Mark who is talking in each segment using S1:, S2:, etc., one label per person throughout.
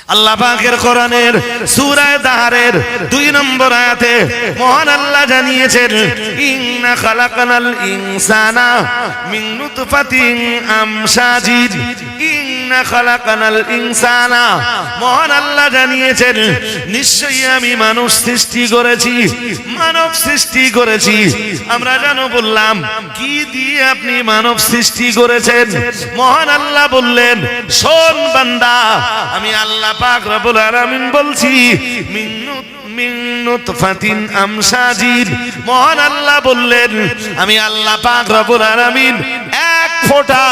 S1: আল্লাহ পাকের কোরআনের সূরা দাহরের 2 নম্বর আয়াতে মহান আল্লাহ জানিয়েছেন ইন্না খালাকনাল ইনসানা মিন নুতফাতিন আমশাজিন ইন্না খালাকনাল ইনসানা মহান আল্লাহ জানিয়েছেন নিশ্চয়ই আমি মানব সৃষ্টি করেছি আমরা জানো বললাম কি দিয়ে আপনি মানব সৃষ্টি করেছেন মহান আল্লাহ বললেন শোন বান্দা আমি আল্লাহ পাক রব্বুল আলামিন বলছি মিন নুতফাতিন আমশাজিন মহান আল্লাহ বললেন আমি আল্লাহ পাক রব্বুল আলামিন এক ফোঁটা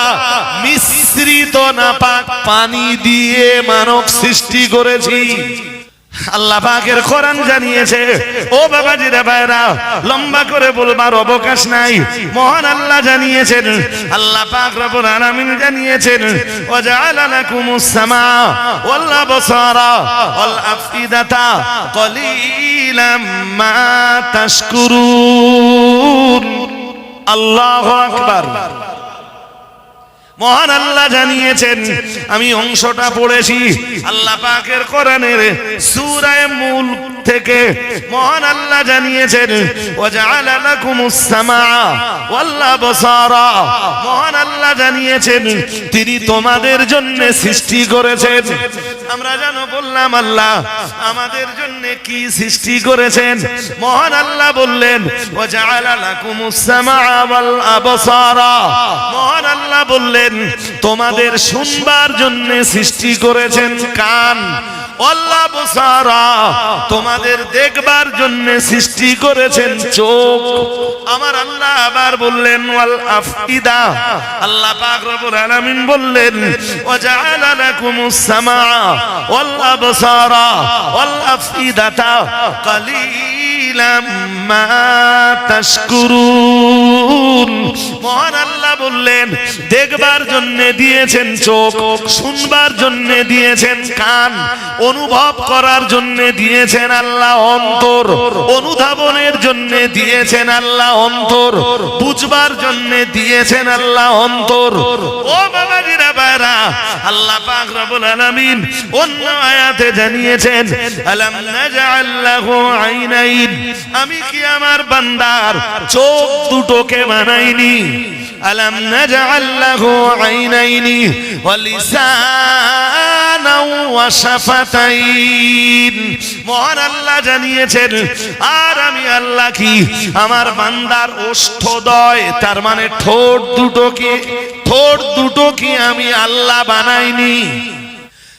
S1: মিশ্রিত নাপাক পানি দিয়ে মানব সৃষ্টি করেছি আল্লাহ পাকের কোরআন জানিয়েছে ও বাবাজিরা ভাইরা লম্বা করে বলবার অবকাশ নাই মহান আল্লাহ জানিয়েছেন আল্লাহ পাক রব্বুল আলামিন জানিয়েছেন ওয়াজআলা লাকুমুস সামা ওয়াল আবসারা ওয়াল আফইদাতা কলিলাম মা তাশকুরুন আল্লাহু আকবার মহান আল্লাহ জানিয়েছেন আমি অংশটা পড়েছি আল্লাহ পাকের কোরআনের সূরা মুলক থেকে মহান আল্লাহ জানিয়েছেন ওয়াজআলা লাকুমুস সামা ওয়াল আবসারা মহান আল্লাহ জানিয়েছেন তিনি তোমাদের জন্য সৃষ্টি করেছেন আমরা জানো বললাম আল্লাহ আমাদের জন্য কি সৃষ্টি করেছেন মহান আল্লাহ বললেন ওয়াজআলা লাকুমুস সামা ওয়াল আবসারা মহান আল্লাহ বললেন তোমাদের শুনবার জন্য সৃষ্টি করেছেন কান আল্লাহ বসারা তোমাদের দেখবার জন্য সৃষ্টি করেছেন চোখ আমার আল্লাহ আবার বললেন ওয়াল আফইদা আল্লাহ পাক রব্বুল আলামিন বললেন ওয়াজআলা লাকুমুস সামা ওয়াল আবসারা ওয়াল আফইদাতা কালিলাম মা তাশকুরুন মহান আল্লাহ বললেন দেখবার জন্য দিয়েছেন চোখ শুনবার জন্য দিয়েছেন কান অনুভব করার জন্য দিয়েছেন আল্লাহ অন্তর অনুধাবনের জন্য দিয়েছেন আল্লাহ অন্তর বুঝবার জন্য দিয়েছেন আল্লাহ অন্তর ও বাবাজিরা ভাইরা আল্লাহ পাক রব্বুল আলামিন অন্য আয়াতে জানিয়েছেন আলাম নাজআল লাহু আইনাইন আমি কি আমার বান্দার চোখ দুটোকে বানাইনি আলাম নাজআল লাহু আইনাইনি ওয়া লিসানা ওয়া শাফাতাইন মহান আল্লাহ জানিয়েছেন আর আমি আল্লাহ কি আমার বান্দার ওষ্ঠদ্বয় তার মানে ঠোঁট দুটো কি আমি আল্লাহ বানাইনি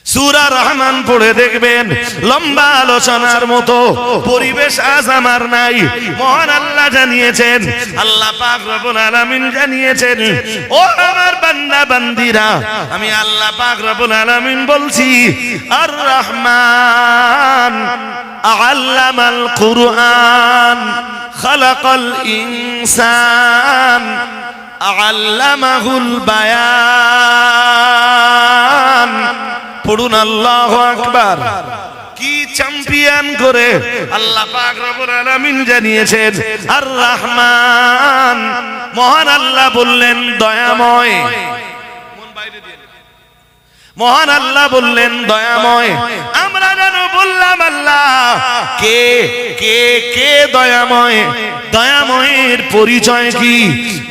S1: সূরা রহমান পড়ে দেখবেন লম্বা আলোচনার মতো পরিবেশ আজ আমার নাই মহান আল্লাহ জানিয়েছেন আল্লাহ পাক রব্বুল আলামিন জানিয়েছেন ও আমার বান্দা বান্দিরা আমি আল্লাহ পাক রব্বুল আলামিন বলছি আর রহমান আল্লামাল কুরআন খালাকাল ইনসান আল্লামাহুল বায়ান পড়ুন আল্লাহু আকবার কি চ্যাম্পিয়ন করে আল্লাহ পাক রব্বুল আলামিন জানিয়েছেন আর রহমান মহান আল্লাহ বললেন দয়াময় মন বাইরে দিয়ে মহান আল্লাহ বললেন দয়াময় আমরা জানো বললাম আল্লাহ কে কে কে দয়াময় দয়াময়ের পরিচয় কি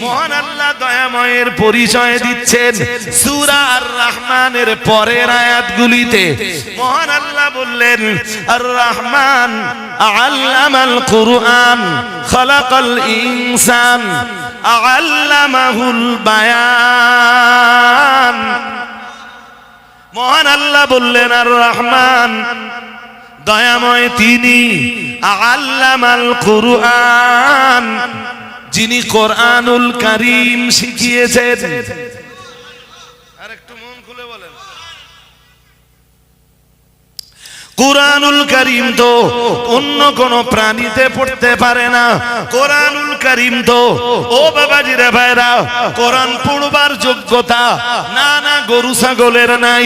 S1: মহান আল্লাহ দয়াময়ের পরিচয় দিচ্ছেন সূরা আর রহমানের পরের আয়াতগুলিতে মহান আল্লাহ বললেন আর রহমান আল্লামাল কুরআন খালাকাল ইনসান আল্লামাহুল বায়ান মহান আল্লাহ বললেন আর রহমান দয়াময় তিনি আল্লামাল কুরআন যিনি কোরআনুল কারীম শিখিয়েছেন আর একটু মন খুলে বলেন কোরআনুল কারীম তো অন্য কোন প্রাণীতে পড়তে পারে না কোরআনুল কারীম তো ও বাবাজিরা ভাইরা কোরআন পড়বার যোগ্যতা না না গরু ছাগলের নাই,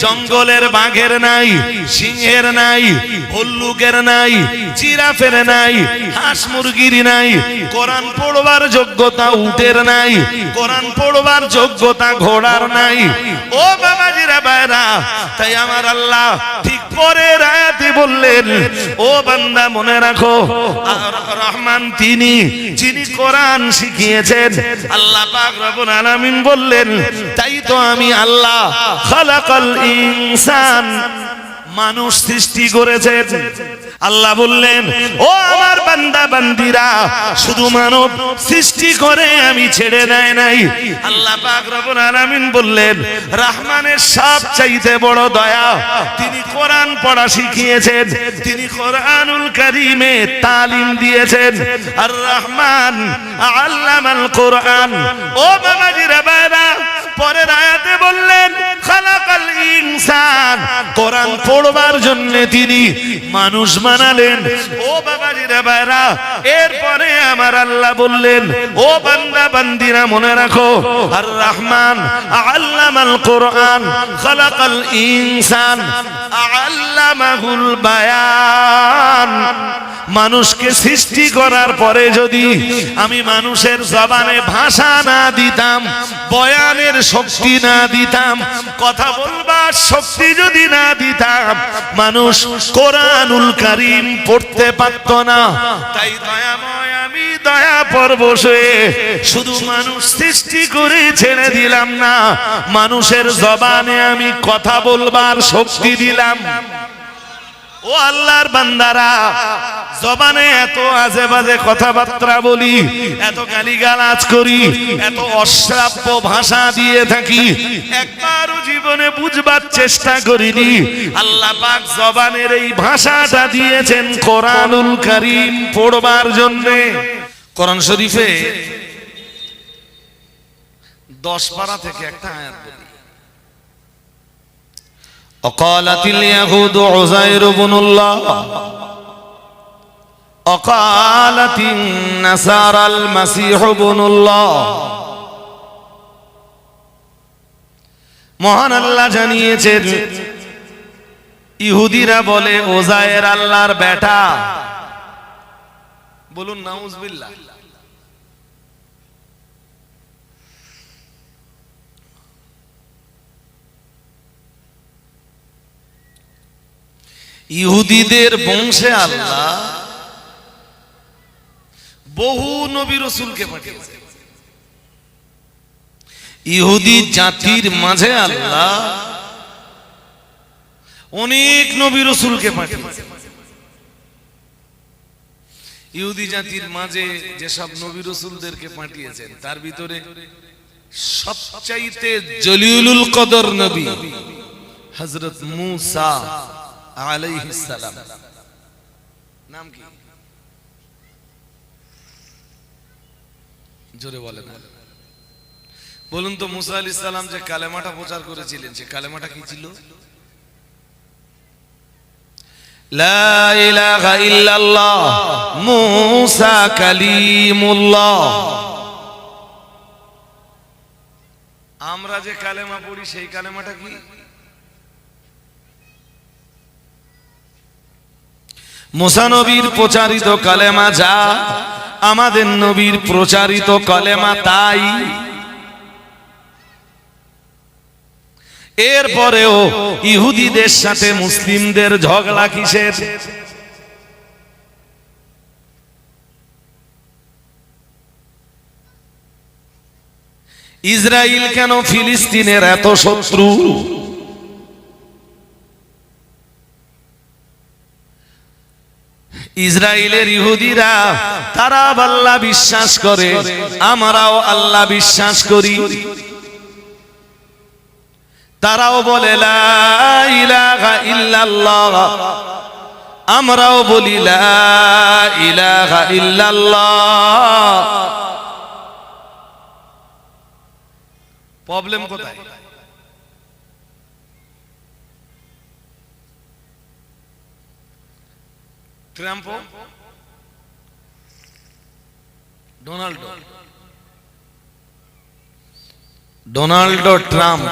S1: জঙ্গলের বাঘের নাই, সিংহের নাই, ভল্লুকের নাই, জিরাফের নাই, হাঁস মুরগির নাই। কোরআন পড়বার যোগ্যতা উটের নাই, কোরআন পড়বার যোগ্যতা ঘোড়ার নাই। ও বাবাজিরা ভাইরা, তাই আমার আল্লাহ ঠিক পরের আয়াতে বললেন, ও বান্দা মনে রাখো রহমান তিনি যিনি কোরআন শিখিয়েছেন। আল্লাহ পাক রব্বুল আলামিন বললেন, তাই তো আমি আল্লাহ খালাকাল ইনসান মানুষ সৃষ্টি করেছেন। আল্লাহ বললেন, ও আমার বান্দা বান্দিরা, শুধু মানব সৃষ্টি করে আমি ছেড়ে দেয় নাই। আল্লাহ পাক রব্বুল আলামিন বললেন, রহমানের সবচাইতে বড় দয়া তিনি কোরআন পড়া শিখিয়েছেন, তিনি কোরআনুল কারীমে তালিম দিয়েছেন। আর রহমান আল্লামাল কোরআন। ও বাবাজিরা ভাইরা, পরের আয়াতে বললেন খালাকাল ইনসান, কোরআন পড়বার জন্য তিনি মানুষ বানালেন। ও বাবাজিরা ভাইরা, এরপরে আমার আল্লাহ বললেন, ও বান্দা বান্দিরা মনে রাখো, আর রহমান আল্লামাল কোরআন খালাকাল ইনসান আল্লামাহুল বায়ান। মানুষকে সৃষ্টি করার পরে যদি আমি মানুষের জবানে ভাষা না দিতাম, বয়ানের শক্তি না দিতাম, কথা বলবার শক্তি যদি না দিতাম, মানুষ কোরআনুল কারীম পড়তে পারত না। তাই দয়াময় আমি দয়া পরবশ হয়ে শুধু মানুষ সৃষ্টি করে ছেড়ে দিলাম না, মানুষের জবানে আমি কথা বলবার শক্তি দিলাম। ও আল্লাহর বান্দারা, জবানে এত আজে বাজে কথাবার্তা বলি, এত গালিগালাজ করি, এত অশ্রাব্য ভাষা দিয়ে থাকি, একবারও জীবনে বুঝবার চেষ্টা করিনি। আল্লাহ পাক জবানের এই ভাষাটা দিয়েছেন কোরআনুল কারীম পড়বার জন্য। কোরআন শরীফে 10 পারা থেকে একটা আয়াত বলি, وقالت اليهود عزير بن الله وقالت النصارى المسيح ابن الله। মহান আল্লাহ জানিয়েছেন, ইহুদিরা বলে ওজায়ের আল্লাহর বেটা। বলুন নাউজুবিল্লাহ। ইহুদিদের বংশে আল্লাহ বহু নবী রাসূলকে পাঠিয়েছেন। ইহুদি জাতির মাঝে আল্লাহ অনেক নবী রাসূলকে পাঠিয়েছেন। ইহুদি জাতির মাঝে যেসব নবী রাসূলদেরকে পাঠিয়েছেন, তার ভিতরে সবচাইতে জলিলুল কদর নবী হযরত মূসা আলাইহিস সালাম। নাম কি? জোরে বলেন। বলুন তো, মূসা আলাইহিস সালাম যে কালেমাটা প্রচার করেছিলেন, সে কালেমাটা কি ছিল? লা ইলাহা ইল্লাল্লাহ মূসা কালিমুল্লাহ। আমরা যে কালেমা পড়ি সেই কালেমাটা কি? মুসা নবীর প্রচারিত কালেমা যা, আমাদের নবীর প্রচারিত কালেমা তাই। এরপরেও ইহুদিদের সাথে মুসলিমদের ঝগড়া কিসের? ইসরায়েল কেন ফিলিস্তিনের এত শত্রু? ইসরায়েলের ইহুদিরা তারা আল্লাহ বিশ্বাস করে, আমরাও আল্লাহ বিশ্বাস করি। তারাও বলে লা ইলাহা ইল্লাল্লাহ, আমরাও বলি লা ইলাহা ইল্লাল্লাহ। প্রবলেম কোথায়? ট্রাম্প ডোনাল্ডো ট্রাম্প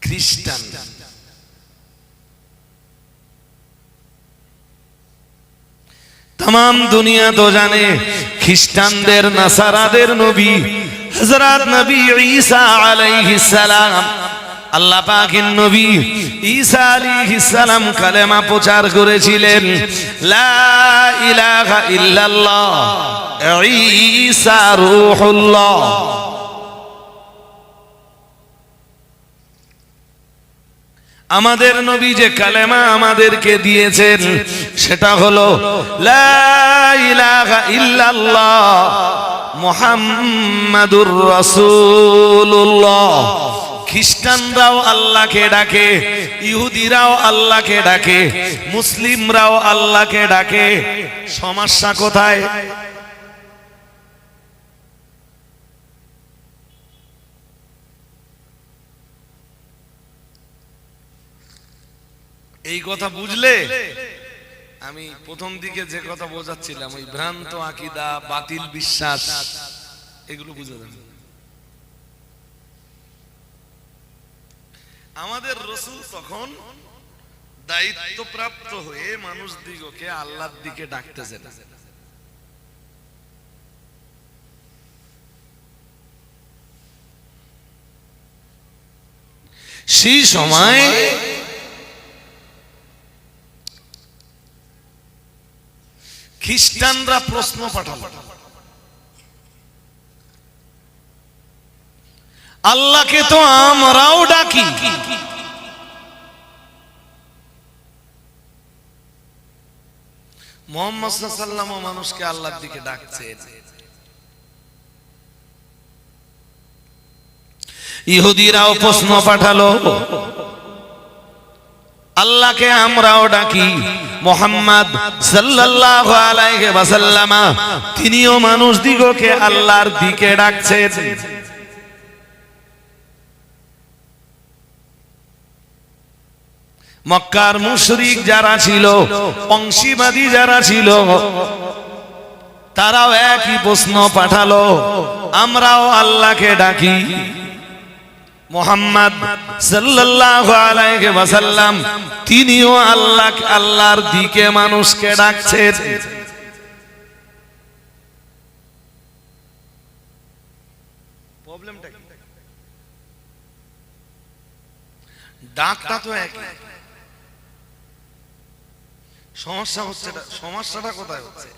S1: খ্রিস্টান। तमाम दुनिया तो जाने ख्रिस्टानদের নাসারাদের নবী হযরত নবী ঈসা আলাইহিস সালাম, আল্লাহ পাকের নবী ঈসা আলাইহিস সালাম কালেমা প্রচার করেছিলেন, লা ইলাহা ইল্লাল্লাহ ঈসা রূহুল্লাহ। আমাদের নবী যে কালেমা আমাদেরকে দিয়েছেন সেটা হলো লা ইলাহা ইল্লাল্লাহ মুহাম্মাদুর রাসূলুল্লাহ। খ্রিস্টানরাও আল্লাহকে ডাকে, ইহুদিরাও আল্লাহকে ডাকে, মুসলিমরাও আল্লাহকে ডাকে। সমস্যা কোথায়? এই কথা বুঝলে আমি প্রথম দিকে যে কথা বোঝাচ্ছিলাম, ওই ভ্রান্ত আকীদা, বাতিল বিশ্বাস, এগুলো বুঝে যাবে। আমাদের রাসূল তখন দায়িত্বপ্রাপ্ত হয়ে মানুষ দিগকে আল্লাহর দিকে ডাকতেছেন। সেই সময় খ্রিস্টানরা প্রশ্ন পাঠালো, আল্লাহকে তো আমরাও ডাকি, মুহাম্মদ সাল্লাল্লাহু আলাইহি ওয়াসাল্লাম মানুষকে আল্লাহর দিকে ডাকছেন। ইহুদিরাও প্রশ্ন পাঠালো, আল্লাহকে আমরাও ডাকি, মুহাম্মদ সাল্লাল্লাহু আলাইহি ওয়াসাল্লাম তিনিও মানুষ দিগকে আল্লাহর দিকে ডাকছেন। মক্কার মুশরিক যারা ছিল, অংশীবাদী যারা ছিল, তারাও একই প্রশ্ন পাঠালো, আমরাও আল্লাহকে ডাকি, মুহাম্মদ সাল্লাল্লাহু আলাইহি ওয়াসাল্লাম তিনিও আল্লাহর দিকে মানুষকে ডাকছেন। প্রবলেমটা কি? ডাকটা তো একই, সমস্যাটা কোথায় হচ্ছে?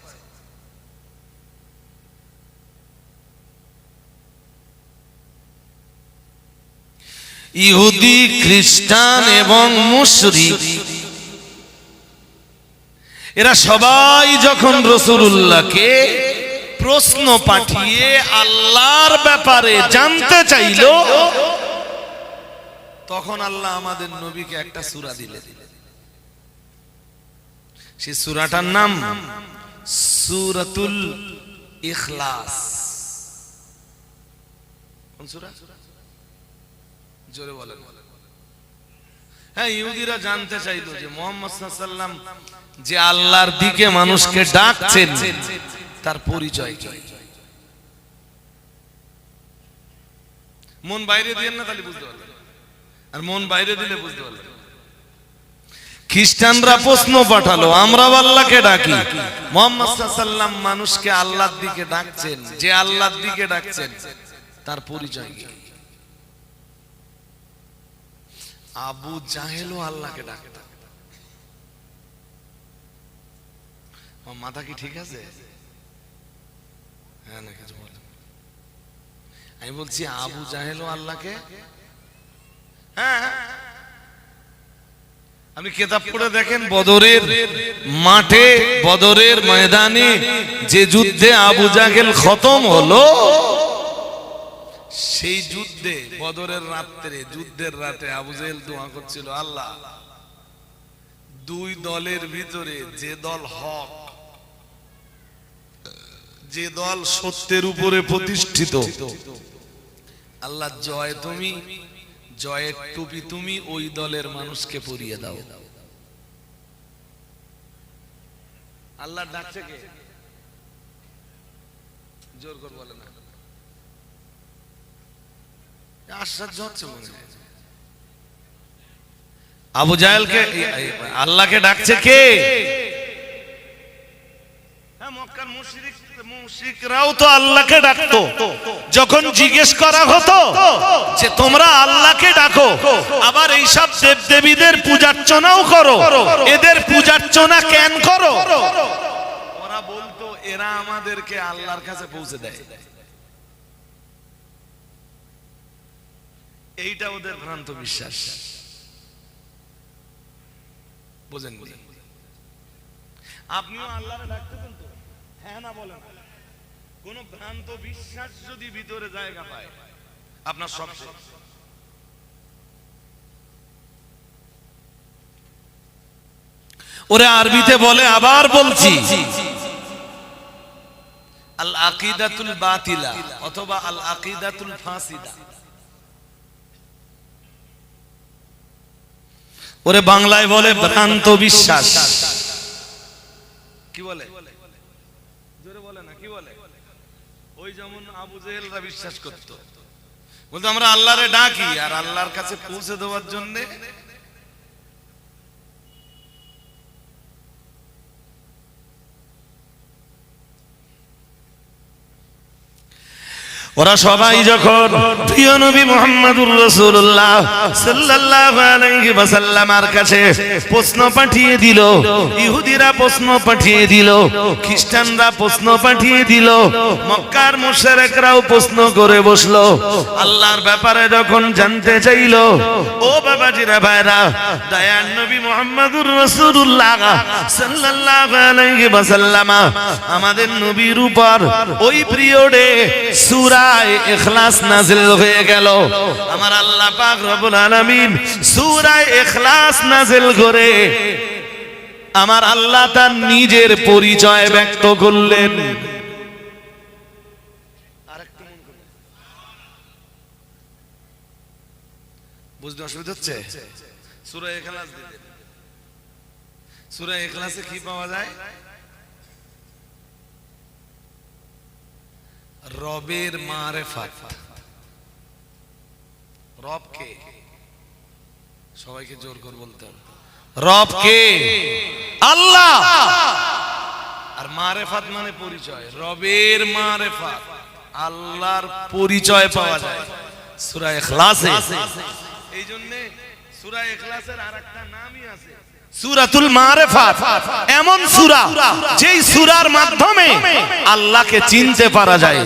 S1: ইহুদি, খ্রিস্টান এবং মুশরিক এরা সবাই যখন রাসূলুল্লাহকে প্রশ্ন পাঠিয়ে আল্লাহর ব্যাপারে জানতে চাইল, তখন আল্লাহ আমাদের নবীকে একটা সূরা দিলেন। সেই সূরাটার নাম সূরাতুল ইখলাস। কোন সূরা? জোরে বলেন। হ্যাঁ, ইহুদিরা জানতে চাইলো যে মুহাম্মদ সাল্লাল্লাহু আলাইহি ওয়াসাল্লাম যে আল্লাহর দিকে মানুষকে ডাকছেন তার পরিচয় কি? মন বাইরে দিয়েন না, তাহলে বুঝতে পারবেন, আর মন বাইরে দিলে বুঝতে পারবেন। খ্রিস্টানরা প্রশ্ন পাঠালো, আমরা আল্লাহকে ডাকি, মুহাম্মদ সাল্লাল্লাহু আলাইহি ওয়াসাল্লাম মানুষকে আল্লাহর দিকে ডাকছেন, যে আল্লাহর দিকে ডাকছেন তার পরিচয় কি? আবু জাহেলও আল্লাহকে ডাকত। মাথা কি ঠিক আছে? হ্যাঁ না কিছু বলে? আমি বলছি আবু জাহেলও আল্লাহকে, হ্যাঁ, আপনি কিতাব পড়ে দেখেন, বদরের মাঠে, বদরের ময়দানে যে যুদ্ধে আবু জাহেল খতম হলো, সেই যুদ্ধে, বদরের রাতে, যুদ্ধের রাতে আবু জাহেল দোয়া করছিল, আল্লাহ দুই দলের ভিতরে যে দল হক, যে দল সত্যের উপরে প্রতিষ্ঠিত, আল্লাহ জয় তুমি, জয়ের টুপি তুমি ওই দলের মানুষকে পরিয়ে দাও। আল্লাহ ডাকছে কে? জোর করে বলে না, আশ্চর্য হচ্ছে মনে হয়। আবু জাহেলকে আল্লাহকে ডাকছে কে? মক্কার মুশরিকরাও তো আল্লাহকে ডাকতো। যখন জিজ্ঞেস করা হতো যে তোমরা আল্লাহকে ডাকো, আবার এইসব দেবদেবীদের পূজার্চনাও করো, এদের পূজার্চনা কেন করো? ওরা বলতো এরা আমাদেরকে আল্লাহর কাছে পৌঁছে দেয়। এইটা ওদের ভ্রান্ত বিশ্বাস, বুঝেন? আপনিও আল্লাহরে ডাকতেন তো, হ্যাঁ না বলেন? কোন ভ্রান্ত বিশ্বাস যদি ভিতরে জায়গা পায় আপনার সব শেষ। ওরে আরবিতে বলে, আবার বলছি, আল আকিদাতুল বাতিলা অথবা আল আকিদাতুল ফাসিদা। ওরে বাংলায় বলে ভ্রান্ত বিশ্বাস। কি বলে? জোরে বলে না, কি বলে? ওই যেমন আবু জেহেলরা বিশ্বাস করত, বলতো আমরা আল্লাহরে ডাকি আর আল্লাহর কাছে পৌঁছে দেওয়ার জন্য ওরা সবাই যখন প্রিয় নবী মুহাম্মদুর রাসূলুল্লাহ সাল্লাল্লাহু আলাইহি ওয়াসাল্লামের কাছে প্রশ্ন পাঠিয়ে দিল, ইহুদিরা প্রশ্ন পাঠিয়ে দিল, খ্রিস্টানরা প্রশ্ন পাঠিয়ে দিল, মক্কার মুশরিকরাও প্রশ্ন করে বসলো, আল্লাহর ব্যাপারে যখন জানতে চাইল, ও বাবাজিরা ভাইরা, দয়ার নবী মুহাম্মদুর রাসূলুল্লাহ সাল্লাল্লাহু আলাইহি ওয়াসাল্লাম আমাদের নবীর উপর ওই পিরিয়ডে সূরা ইখলাস নাযিল হয়ে গেল। আমার আল্লাহ পাক রব্বুল আলামিন সূরা ইখলাস নাযিল করে আমার আল্লাহ তার নিজের পরিচয় ব্যক্ত করলেন। আরেকটু মন করুন, বুঝতে অসুবিধা হচ্ছে? সূরা ইখলাস দিলেন, সূরা ইখলাসে কি পাওয়া যায়? রবের মারেফাত। রব কে? সবাইকে জোর করে বলতে হবে, রব কে? আল্লাহ। আর মারেফাত মানে পরিচয়, রবের মারেফাত, আল্লাহর পরিচয় পাওয়া যায় সূরা ইখলাসে। এই জন্য সূরা ইখলাসের আরেকটা নামই আছে সূরাতুল মারিফাত। এমন সূরা যেই সূরার মাধ্যমে আল্লাহকে চিনতে পারা যায়,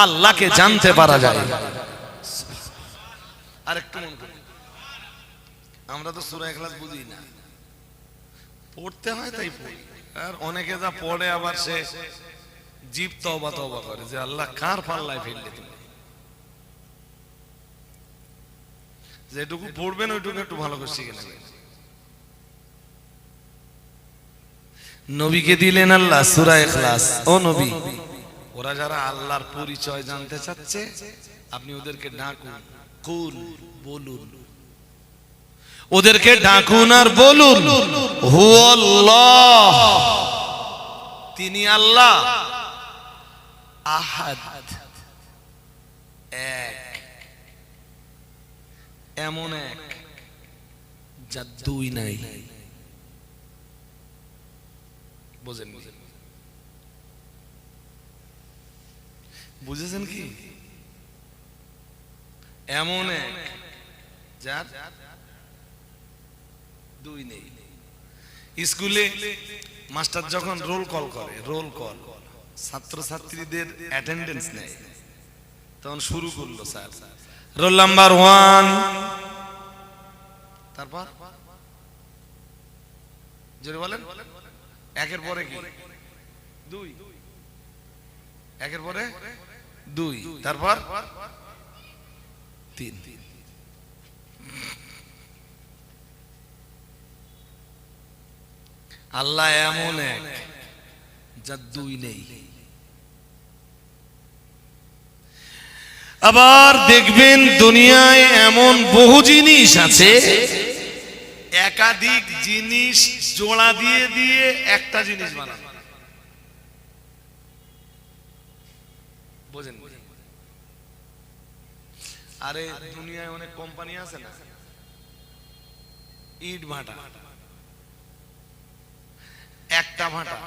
S1: আল্লাহকে জানতে পারা যায়। আরেকটু মনে করি, আমরা তো সূরা ইখলাস বুঝি না, পড়তে হয় তাই পড়ি। আর অনেকে যা পড়ে আবার সে জীব তওবা তওবা করে যে আল্লাহ কার পাল্লায় ফেললে তুমি। যেটুকু পড়বেন ওইটুকু একটু ভালো করে শিখে নেবেন। নবীকে দিলেন আল্লাহ সূরা ইখলাস। ও নবী, ওরা যারা আল্লাহর পরিচয় জানতে চাচ্ছে আপনি ওদেরকে ডাকুন, কুল বলুন, ওদেরকে ডাকুন আর বলুন হুয়াল্লাহ, তিনি আল্লাহ, আহাদ, এক, এমন এক যার দুই নাই। বুঝেন? বুঝেছেন কি? এমন এক যার দুই নেই। স্কুলে মাস্টার যখন রোল কল করে, রোল কল, ছাত্রছাত্রীদের অ্যাটেন্ডেন্স নেয়, তখন শুরু করলো স্যার রোল নাম্বার 1, তারপর জোরে বলেন, একের পরে কি? 2, একের পরে 2, তারপর 3। আল্লাহ এমন এক যার দুই নেই। আবার দেখবেন দুনিয়ায় এমন বহু জিনিস আছে একাধিক জিনিস জোড়া দিয়ে দিয়ে একটা জিনিস বানানো। বোঝেন? আরে দুনিয়ায় অনেক কোম্পানি আছে না, ইট ভাটা, একটা ভাটা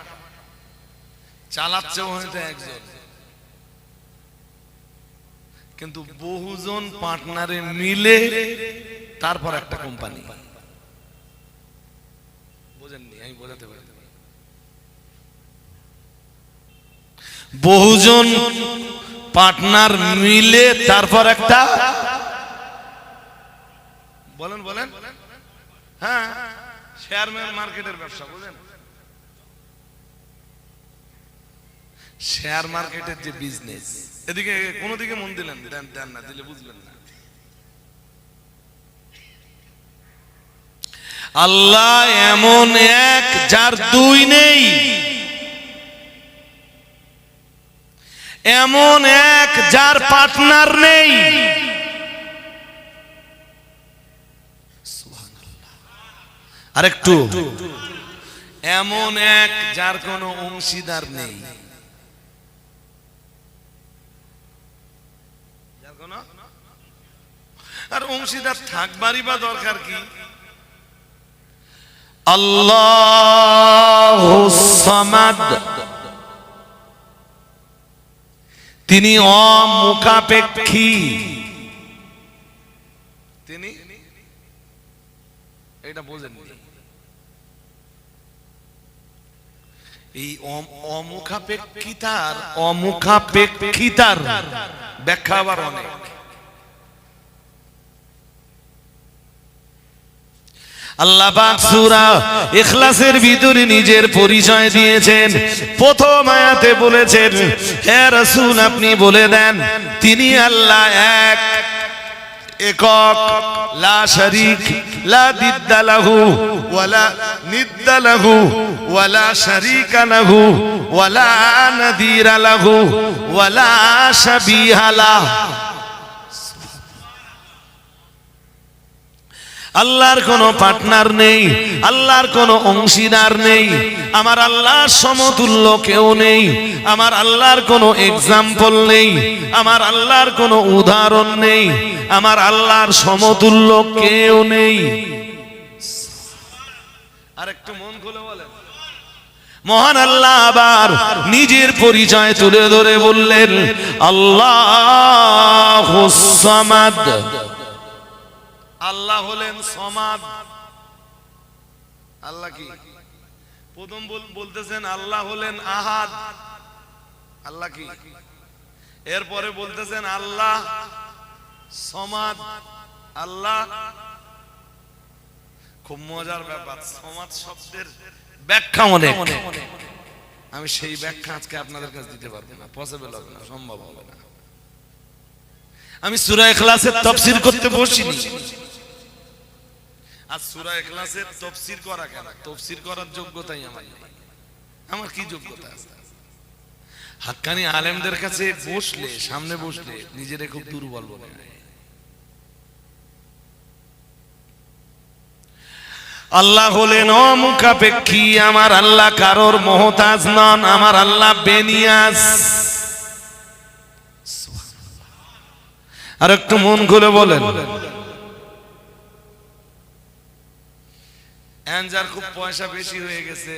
S1: চালাচ্ছে হয়তো একজন, কিন্তু বহুজন পার্টনারে মিলে তারপর একটা কোম্পানি। বোঝেননি? আমি বোঝাতে পারি। বহুজন পার্টনার মিলে তারপর একটা, বলেন বলেন, হ্যাঁ, শেয়ার মার্কেটের ব্যবসা। বুঝলেন? শেয়ার মার্কেটের যে বিজনেস, এদিকে কোন দিকে মন দিলেন? দেন না, দিলে বুঝলেন না। আল্লাহ এমন এক যার দুই নেই, এমন এক যার পার্টনার নেই। আরেকটু, এমন এক যার কোনো অংশীদার নেই। আর অংশীদার থাকবারই বা দরকার কি? আল্লাহুস সামাদ, তিনি অমুখাপেক্ষী। তিনি, এটা বোঝেননি? এই অমুখাপেক্ষিতার ব্যাখ্যা আবার অনেক। আল্লাহ পাক সূরা ইখলাসের ভিতরে নিজের পরিচয় দিয়েছেন। প্রথম আয়াতে বলেছেন, হে রাসূল আপনি বলে দেন তিনি আল্লাহ এক, একক, লা শারীক, লা দিদ্দা লাহু ওয়ালা নিদ্দা লাহু ওয়ালা শারীকা লাহু ওয়ালা নাযীরা লাহু ওয়ালা শাবীহা লাহু। আল্লাহর কোনো পার্টনার নেই, আল্লাহর কোনো অংশীদার নেই, আমার আল্লাহর সমতুল্য কেউ নেই, আমার আল্লাহর কোনো এক্সাম্পল নেই, আমার আল্লাহর কোনো উদাহরণ নেই, আমার আল্লাহর সমতুল্য কেউ নেই। আর একটু মন খুলে বলেন। মহান আল্লাহ আবার নিজের পরিচয় তুলে ধরে বললেন, আল্লাহুস সামাদ, আল্লাহ হলেন সমাদ। আল্লাহ কি? প্রথম বলতেছেন আল্লাহ হলেন আহাদ। আল্লাহ কি? এরপরে বলতেছেন আল্লাহ সমাদ। আল্লাহ, খুব মজার ব্যাপার, সমাদ শব্দের ব্যাখ্যা অনেক। আমি সেই ব্যাখ্যা আজকে আপনাদের কাছে দিতে পারবো না, পসিবল হবে না, সম্ভব হবে না। আমি সূরা ইখলাসের তাফসীর করতে বসিনি। আর সূরা ইখলাসের তাফসীর করা কেন? তাফসীর করার যোগ্যতাই আমার নেই। আমার কি যোগ্যতা আছে? হাক্কানি আলেমদের কাছে বসলে, সামনে বসলে নিজেরে খুব দুর্বল মনে হয়। আল্লাহ হলেন অমুখাপেক্ষী, আমার আল্লাহ কারোর মুহতাজ নন, আমার আল্লাহ বেনিয়াজ। আর একটু মন খুলে বলেন। যার খুব পয়সা বেশি হয়ে গেছে,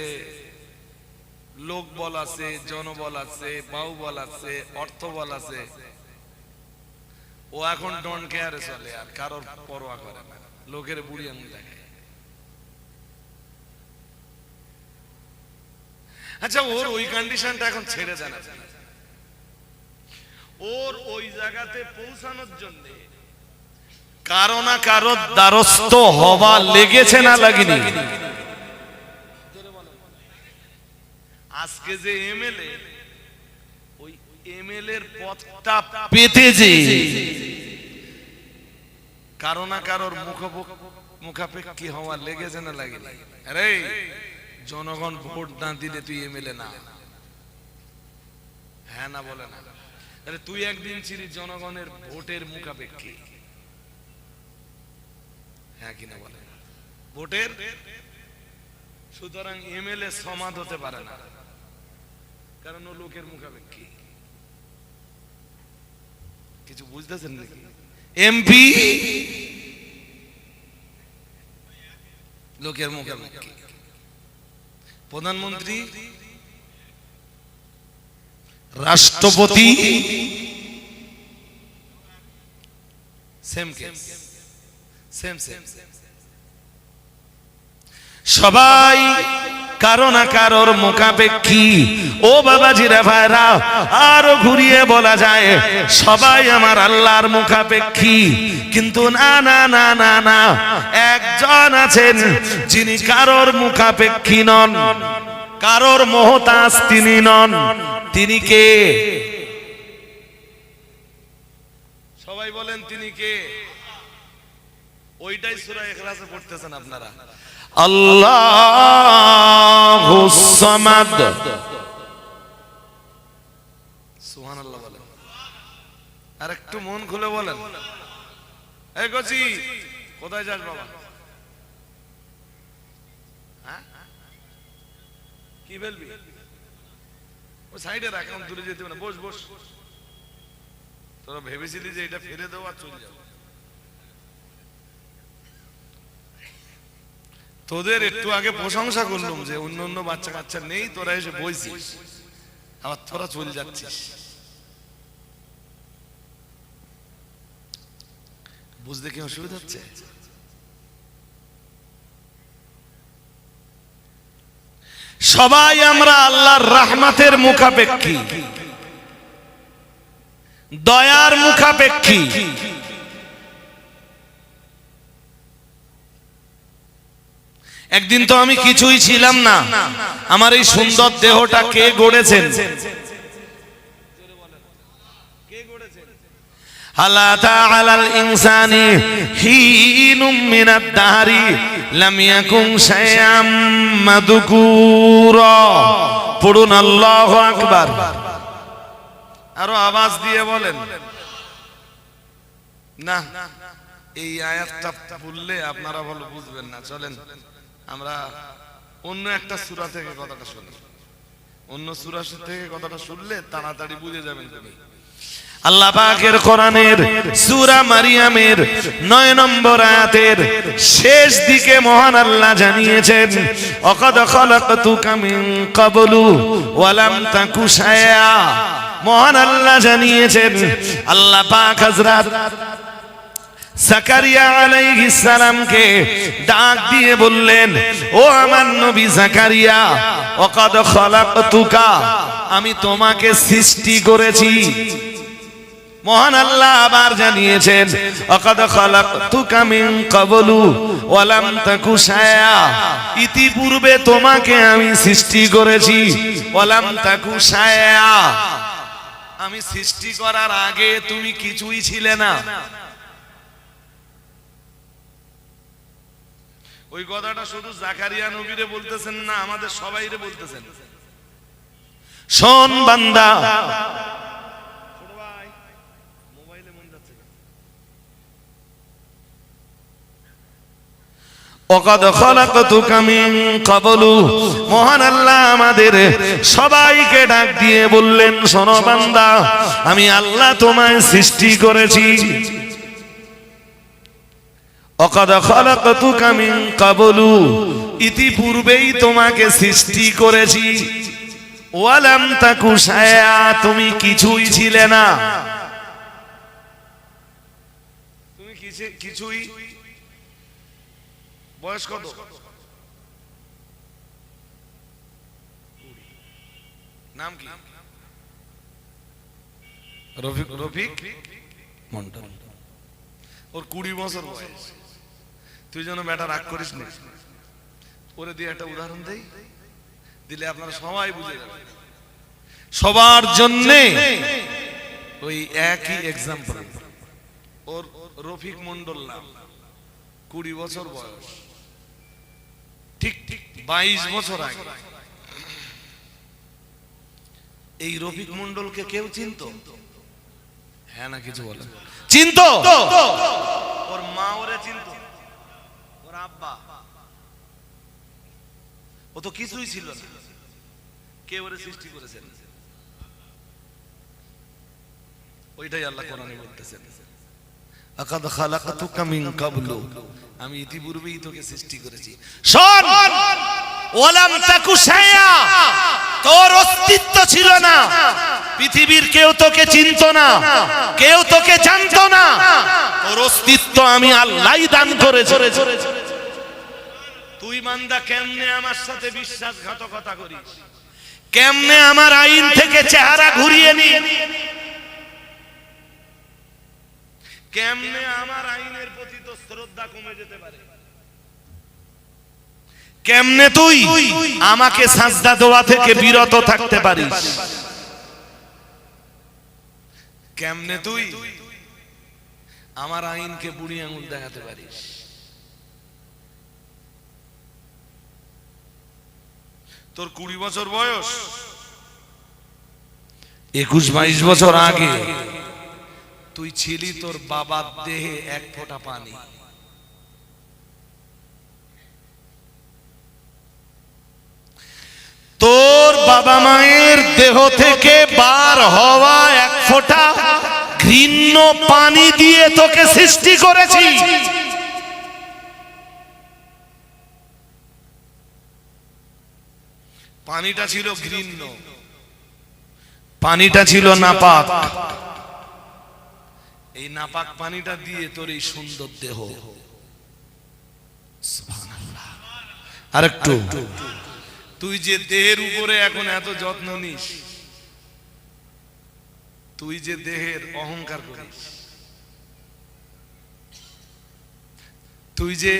S1: লোক বল আছে, জনবল আছে, বাহুবল আছে, অর্থ বল আছে, ও এখন ডোন্ট কেয়ারে চলে, আর কারোর পরোয়া করে না, লোকের বুড়ি আঙুল দেখে। আচ্ছা, ওর ওই কন্ডিশনটা এখন ছেড়ে দেন। ওর ওই জায়গাতে পৌঁছানোর জন্য কারো না কারো দ্বারস্থ হওয়া লেগেছে না লাগেনি? আজকে যে এমএলএ, ওই এমএলএ এর পদটা পেতে যে কারো না কারোর মুখাপেক্ষী হওয়া লেগেছে না লাগেনি? আরে জনগণ ভোট না দিলে তুই এমএলএ না। হ্যাঁ না বলে না? আরে তুই একদিন ছিলি জনগণের ভোটের মুখাপেক্ষী। হ্যাঁ কিনা বলে? ভোটের। সুতরাং এমএলএ সমাদ হতে পারে না, কারণ ও লোকের মুখাপেক্ষী। কিছু বুঝতেছেন নাকি? এমপি লোকের মুখে মুখে, প্রধানমন্ত্রী, রাষ্ট্রপতি সেম কেস, সেম সেম। সবাই কারো না কারোর মুখাপেক্ষী। ও বাবাজিরা ভাইরা, আরো ঘুরিয়ে বলা যায় সবাই আমার আল্লাহর মুখাপেক্ষী। কিন্তু না না না না না, একজন আছেন যিনি কারোর মুখাপেক্ষী নন, কারোর মহতাজ তিনি নন। তিনি কে? সবাই বলেন তিনি কে? ওইটাই সূরা ইখলাসে পড়তেছেন আপনারা, আল্লাহুস সামাদ। সুবহানাল্লাহ বলেন, আর একটু মন খুলে বলেন। এই গজি, কোথায় যাস বাবা? কি বলবি? ও সাইডে রাখ, এখন দূরে যেতে হবে না। বস বস। তোরা ভেবেছিলি যে এটা ফেলে দেওয়া চলে যাবে। তোদের একটু আগে প্রশংসা করলাম যে অন্য অন্য বাচ্চা কাচ্চা নেই, তোরা এসে বইছিস, আবার তোরা চলে যাচ্ছিস। বুঝতে কি অসুবিধা হচ্ছে? সবাই আমরা আল্লাহর রহমতের মুখাপেক্ষী, দয়ার মুখাপেক্ষী। একদিন তো আমি কিছুই ছিলাম না, আমার এই সুন্দর দেহটা কে গড়েছেন? হালাতা আলাল ইনসানি হিনুম মিনাদ দাহরি লাম ইয়াকুন শাইআম মাযকুরা। পড়ুন আল্লাহু আকবার। আরো আওয়াজ দিয়ে বলেন না। এই আয়াতটা বললে আপনারা ভালো বুঝবেন না। চলেন আমরা অন্য একটা সূরা থেকে কথাটা শুনি। অন্য সূরা থেকে কথাটা শুনলে তাড়াতাড়ি বুঝে যাবেন তুমি। আল্লাহ পাকের কোরআনের সূরা মারিয়ামের 9 নম্বর আয়াতের শেষ দিকে মহান আল্লাহ জানিয়েছেন, ওয়াকাদ খালাকতুকা মিন ক্বাবলু ওয়া লাম তাকু শাইআ। মহান আল্লাহ জানিয়েছেন, আল্লাহ পাক হযরত জাকারিয়া আলাইহিস সালামকে ডাক দিয়ে বললেন, ও আমার নবী জাকারিয়া, ওয়াকাদ খালাকতুকা, আমি তোমাকে সৃষ্টি করেছি। মহান আল্লাহ আবার জানিয়েছেন, ওয়াকাদ খালাকতুকা মিন ক্বাবলু ওয়া লাম তাকু শাইআ, ইতিপূর্বে তোমাকে আমি সৃষ্টি করেছি। ওয়া লাম তাকু শাইআ, আমি সৃষ্টি করার আগে তুমি কিছুই ছিলে না। ওই কথাটা শুধু জাকারিয়া নবীরে বলতেছেন না, আমাদের সবাইরে বলতেছেন। শোন বান্দা, ওয়াকাদ খালাকতুকা মিন ক্বাবলু, মহান আল্লাহ আমাদের সবাইকে ডাক দিয়ে বললেন, শোনো বান্দা, আমি আল্লাহ তোমায় সৃষ্টি করেছি। ওয়াকাদ খালাকতুকা মিন ক্বাবলু, ইতিপূর্বেই তোমাকে সৃষ্টি করেছি। ওয়া লাম তাকু শাইআ, তুমি কিছুই ছিলে না। তুমি কিছুই। বয়স কত? নাম কি? রফিক মন্ডল। ওর 20 বছর বয়স। তুই যেন বেটা রাগ করিস না, ওরে দিয়ে একটা উদাহরণ দেই, দিলে আপনারা সবাই বুঝে যাবেন। সবার জন্য ওই একই এক্সাম্পল। ওর রফিক মন্ডল নাম, 20 বছর বয়স। ঠিক 22 বছর আগে এই রফিক মন্ডলকে কেউ চিনতো? হ্যাঁ না কিছু বলে? চিনতো? ওর মা ওরে চিনতো, ওর আব্বা। ও তো কিছুই ছিল না, কে ওরে সৃষ্টি করেছেন? ওইটাই আল্লাহ কোরআনে বলতেছেন, আকাদ খালাকাতুকা মিন ক্বাবলু, আমি ইতিপূর্বেই তোকে সৃষ্টি করেছি। শোন, ওয়ালাম তাকু শাইয়া, তোর অস্তিত্ব ছিল না, পৃথিবীর কেউ তোকে চিনতো না, কেউ তোকে জানতো না, তোর অস্তিত্ব আমি আল্লাহই দান করেছি। তুই বান্দা কেমনে আমার সাথে বিশ্বাসঘাতকতা করিস, কেমনে আমার আইন থেকে চেহারা ঘুরিয়ে নি, কেমনে আমার আইনের প্রতি তো শ্রদ্ধা কমে যেতে পারে, কেমনে তুই আমাকে সাজদা দেওয়া থেকে বিরত থাকতে পারিস, কেমনে তুই আমার আইনকে বুড়ি আঙুল দেখাতে পারিস। তোর 20 বছর বয়স, 21-22 বছর আগে তুই ছিলি তোর বাবার দেহে এক ফোঁটা পানি। তোর বাবা মায়ের দেহ থেকে বার হওয়া এক ফোঁটা ঘৃণ্য পানি দিয়ে তোকে সৃষ্টি করেছি। পানিটা ছিল ঘৃণ্য, পানিটা ছিল নাপাক, এই নাপাক পানিটা দিয়ে তোর এই সুন্দর দেহ। সুবহানাল্লাহ। আরেকটু, তুই যে দেহের উপরে এখন এত যত্ন নিস, তুই যে দেহের অহংকার করিস, তুই যে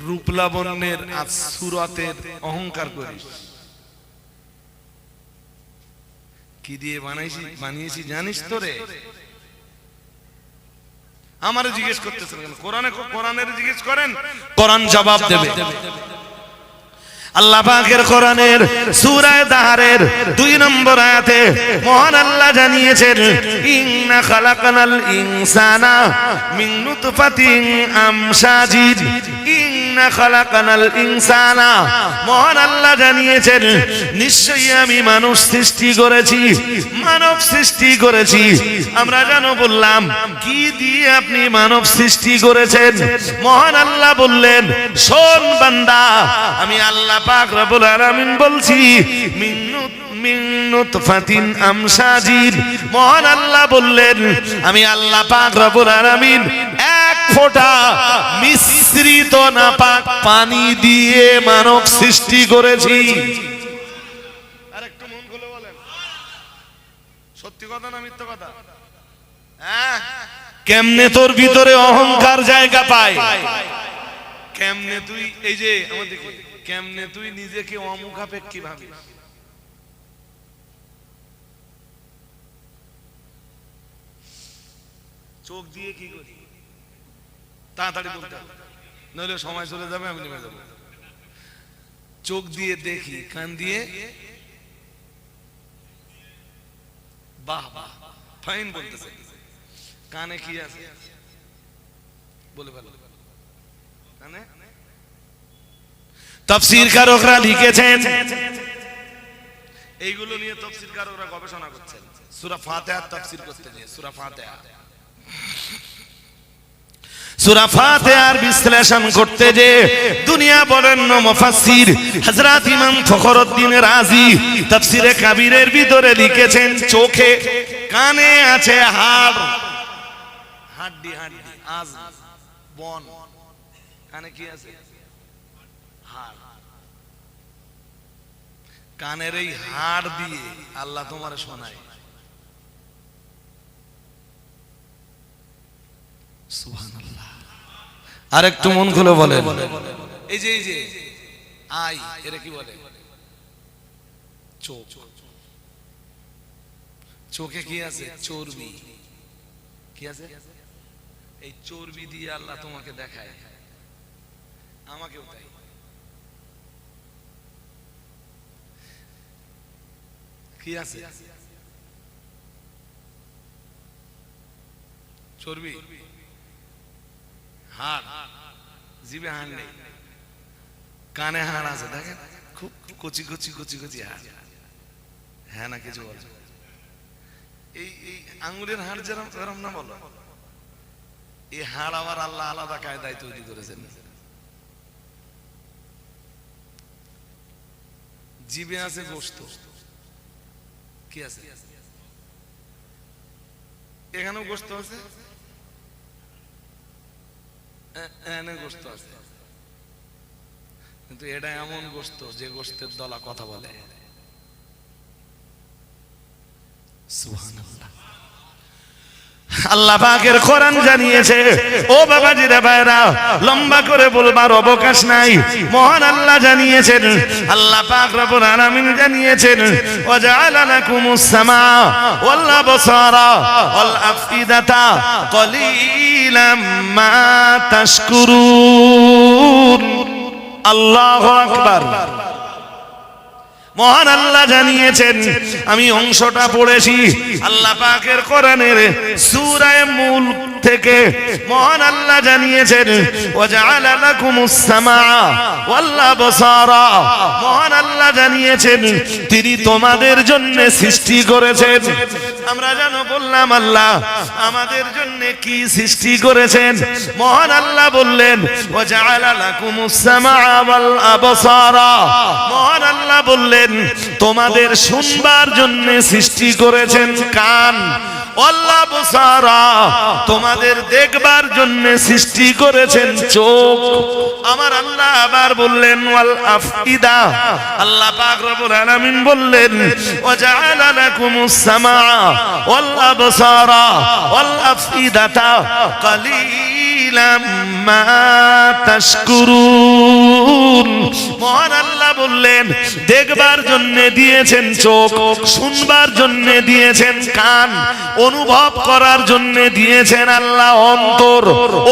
S1: রূপ লাবণ্যের আর সুরতের অহংকার করিস, কি দিয়ে বানিয়েছি জানিস তো রে? আমারে জিজ্ঞেস করতেছেন কেন? কোরআনের জিজ্ঞেস করেন, কোরআন জবাব দেবে। আল্লাহ পাকের কোরআনের সূরা দাহরের 2 নম্বর আয়াতে মহান আল্লাহ জানিয়েছেন, ইন্না খালাকানাল ইনসানা মিন নুতফাতিন আমশাজিদ, ইন্না খালাকানাল ইনসানা, মহান আল্লাহ জানিয়েছেন নিশ্চয়ই আমি মানুষ সৃষ্টি করেছি, মানব সৃষ্টি করেছি। আমরা জানো বললাম কি দিয়ে আপনি মানব সৃষ্টি করেছেন? মহান আল্লাহ বললেন, শোন বান্দা, আমি আল্লাহ পাক রব্বুল আলামিন বলছি মিন নুতফাতিন আমশাজিদ। মহান আল্লাহ বললেন, আমি আল্লাহ পাক রব্বুল আলামিন এক ফোঁটা মিশ্রিত নাপাক পানি দিয়ে মানব সৃষ্টি করেছি। আরেকটু মন খুলে বলেন, সত্যি কথা না মিথ্যা কথা? হ্যাঁ, কেমনে তোর ভিতরে অহংকার জায়গা পায়, কেমনে তুই এই যে আমাদেরকে, কেমনে তুই নিজেকে অমুখাপেক্ষী ভাবিস, চোখ দিয়ে কি করি, তাড়াতাড়ি বলতে হবে নইলে সময় চলে যাবে, আমি নেমে যাবো। চোখ দিয়ে দেখি, কান দিয়ে বাহ বাহ ফাইন বলতেছে, কানে কি আছে বলে ভালো। কানে তাফসীরকারকরা লিখেছেন, এইগুলো নিয়ে তাফসীরকারকরা গবেষণা করছেন। সূরা ফাতিহার তাফসীর করতে গিয়ে সূরা ফাতিহার বিশ্লেষণ করতে যে দুনিয়া বরেণ্য মুফাসসির হযরত ইমাম ফখরুদ্দীন রাজি তাফসীরে কাবীরের ভিতরে লিখেছেন, চোখে কানে আছে হাড়, হাড্ডি, আজ বন, কানে কি আছে? হাড়। কানের এই হাড় দিয়ে আল্লাহ তোমারে শোনায়। সুবহানাল্লাহ। আরেকটু মন খুলে বলে, এই যে আই, এরা কি বলে? চোখ। চোখে কি আছে? চর্বি। কি আছে? এই চর্বি দিয়ে আল্লাহ তোমাকে দেখায়, আমাকেও তাই। কি আছে? চর্বি, হাড়, জিভে হাড় নেই, কানে হাড় আছে, দেখেন খুব কচি কচি কচি কচি হাড়। হ্যাঁ না কিছু বলে? এই আঙ্গুলের হাড় যেরকম না বলো, এই হাড় আবার আল্লাহ আলাদা কায়দায় তৈরি করেছেন। জিভে আছে গোশত, কি আছে? এখানেও গোশত আছে, এখানে গোশত আছে, কিন্তু এটা এমন গোশত যে গোশতের দলা কথা বলে। সুবহানাল্লাহ। আল্লাহ পাকের কোরআন জানিয়েছে, ও বাবাজিরা ভাইরা, লম্বা করে বলবার অবকাশ নাই। মহান আল্লাহ জানিয়েছেন, আল্লাহ পাক রব্বুল আলামিন জানিয়েছেন, ওয়াজআলা লাকুমুস সামা ওয়াল আবসারা ওয়াল আফইদাতা কলিলাম মা তাশকুরুন। আল্লাহু আকবার। মহান আল্লাহ জানিয়েছেন, আমি অংশটা পড়েছি আল্লাহ পাকের কোরআনের সূরা মুলক থেকে। মহান আল্লাহ জানিয়েছেন, ওয়াজআলা লাকুমুস সামা ওয়াল আবসারা। মহান আল্লাহ জানিয়েছেন, তিনি তোমাদের জন্য সৃষ্টি করেছেন। আমরা জানো বললাম আল্লাহ আমাদের জন্য কি সৃষ্টি করেছেন। মহান আল্লাহ বললেন, ওয়াজআলা লাকুমুস সামা ওয়াল আবসারা। মহান আল্লাহ বললেন, তোমাদের শুনবার জন্য সৃষ্টি করেছেন কান। আল্লাহ বসারা, তোমাদের দেখবার জন্য সৃষ্টি করেছেন চোখ। আমার আল্লাহ আবার বললেন ওয়াল আফইদা। আল্লাহ পাক রব্বুল আলামিন বললেন, ওয়াজআলা লাকুমুস সামা ওয়াল আবসারা ওয়াল আফইদাতা কালিলাম মা তাশকুরুন। মহান আল্লাহ বললেন, দেখবার জন্য দিয়েছেন চোখ, শুনবার জন্য দিয়েছেন কান, অনুভব করার জন্য দিয়েছেন আল্লাহ অন্তর,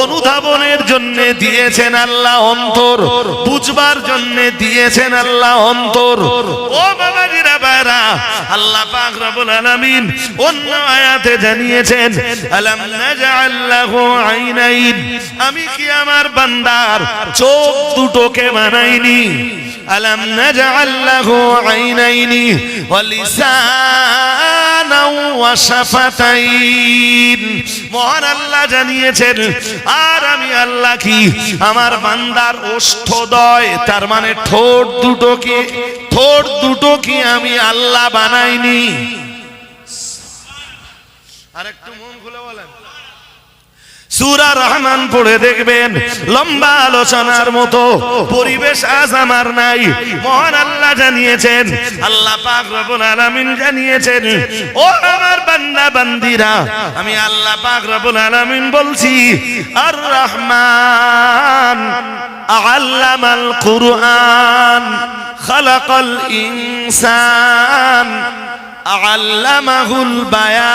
S1: অনুধাবনের জন্য দিয়েছেন আল্লাহ অন্তর, বুঝবার জন্য দিয়েছেন আল্লাহ অন্তর। ও বাবাজিরা ভাইরা, আল্লাহ পাক রব্বুল আলামিন অন্য আয়াতে জানিয়েছেন, আলাম নাজআল লাহু আইনাইন। আমি কি আমার বান্দার চোখ দুটোকে বানাইনি? আলাম নাজআল লাহু আইনাইনি ওয়া লিসানাও ওয়া শাফাতাইন। মহান আল্লাহ জানিয়েছেন, আর আমি আল্লাহ কি আমার বান্দার ওষ্ঠদ্বয়, তার মানে ঠোঁট দুটো কি আমি আল্লাহ বানাইনি? আর একটু মন খুলে বলেন। সূরা রহমান পড়ে দেখবেন, লম্বা আলোচনার মতো পরিবেশ আজ আমার নাই। মহান আল্লাহ জানিয়েছেন, আল্লাহ পাক রব্বুল আলামিন জানিয়েছেন, ও আমার বান্দা বান্দিরা, আমি আল্লাহ পাক রব্বুল আলামিন বলছি, আর রহমান আল্লামাল কুরআন খালাকাল ইনসান আল্লামাহুল বায়ান।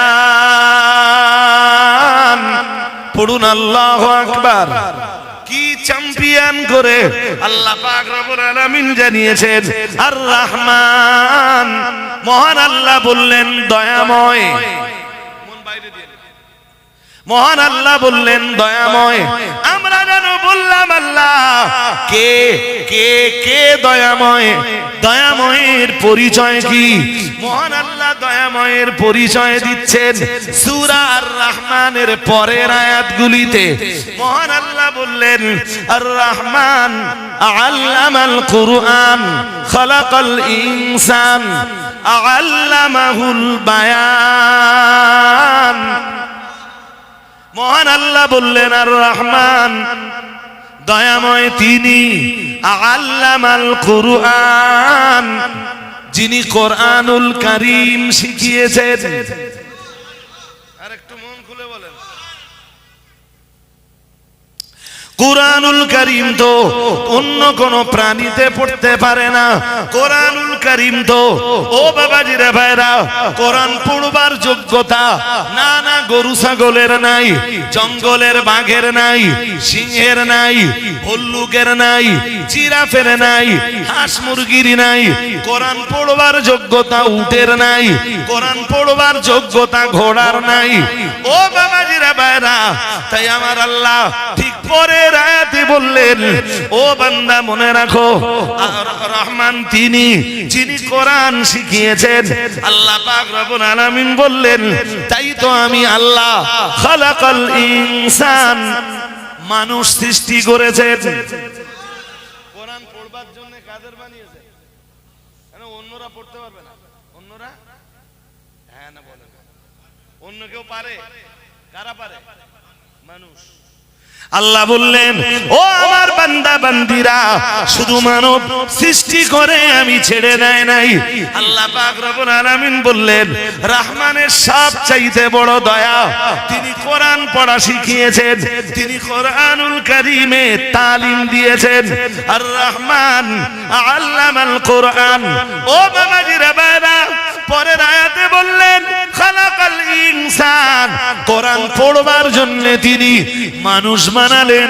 S1: পড়ুন আল্লাহু আকবার। কি চ্যাম্পিয়ন করে আল্লাহ পাক রব্বুল আলামিন জানিয়েছেন, আর রহমান। মহান আল্লাহ বললেন দয়াময়। মন বাইরে দিয়ে, মহান আল্লাহ বললেন দয়াময়। আমরা জানো বললাম আল্লাহ কে কে কে দয়াময়। দয়াময়ের পরিচয় কি? মহান আল্লাহ দয়াময়ের পরিচয় দিচ্ছেন সূরা আর রহমানের পরের আয়াতগুলিতে। মহান আল্লাহ বললেন, আর রহমান আল্লামাল কুরআন খালাকাল ইনসান আল্লামাহুল বায়ান। মহান আল্লাহ বললেন, আর রহমান দয়াময় তিনি, আল্লামাল কুরআন যিনি কোরআনুল কারীম শিখিয়েছেন। আর একটু মন খুলে বলেন। কোরআনুল কারীম তো অন্য কোন প্রাণীতে পড়তে পারে না। কোরআনুল কারীম তো, ও বাবাজিরা ভাইরা, কোরআন পড়বার যোগ্যতা না না গরু ছাগলের নাই, জঙ্গলের বাঘের নাই, সিংহের নাই, ভল্লুকের নাই, জিরাফের নাই, হাঁস মুরগির নাই। কোরআন পড়বার যোগ্যতা উটের নাই, কোরআন পড়বার যোগ্যতা ঘোড়ার নাই। ও বাবাজিরা ভাইরা, তাই আমার আল্লাহ ঠিক পরে পরের আয়াতে বললেন, ও বান্দা মনে রাখো, রহমান তিনি যিনি কোরআন শিখিয়েছেন। আল্লাহ পাক রব্বুল আলামিন বললেন, তাই তো আমি আল্লাহ খালাকাল ইনসান, মানুষ সৃষ্টি করেছেন। কোরআন পড়বার জন্য কাদের বানিয়েছে? অন্যরা পড়তে পারবে না? অন্যরা হ্যাঁ না বলেন, অন্য কেউ পারে? কারা পারে? মানুষ। আল্লাহ বললেন, ও আমার বান্দা বান্দিরা, শুধু মানব সৃষ্টি করে আমি ছেড়ে দেয় নাই। আল্লাহ পাক রব্বুল আলামিন বললেন, রহমানের সবচাইতে বড় দয়া, তিনি কোরআন পড়া শিখিয়েছেন, তিনি কোরআনুল কারীমে তালিম দিয়েছেন। আর রহমান আল্লামাল কোরআন। ও বাবাজিরা বাবা, পরের আয়াতে বললেন, খালাকাল ইনসান, কোরআন পড়বার জন্য তিনি মানুষ বানালেন।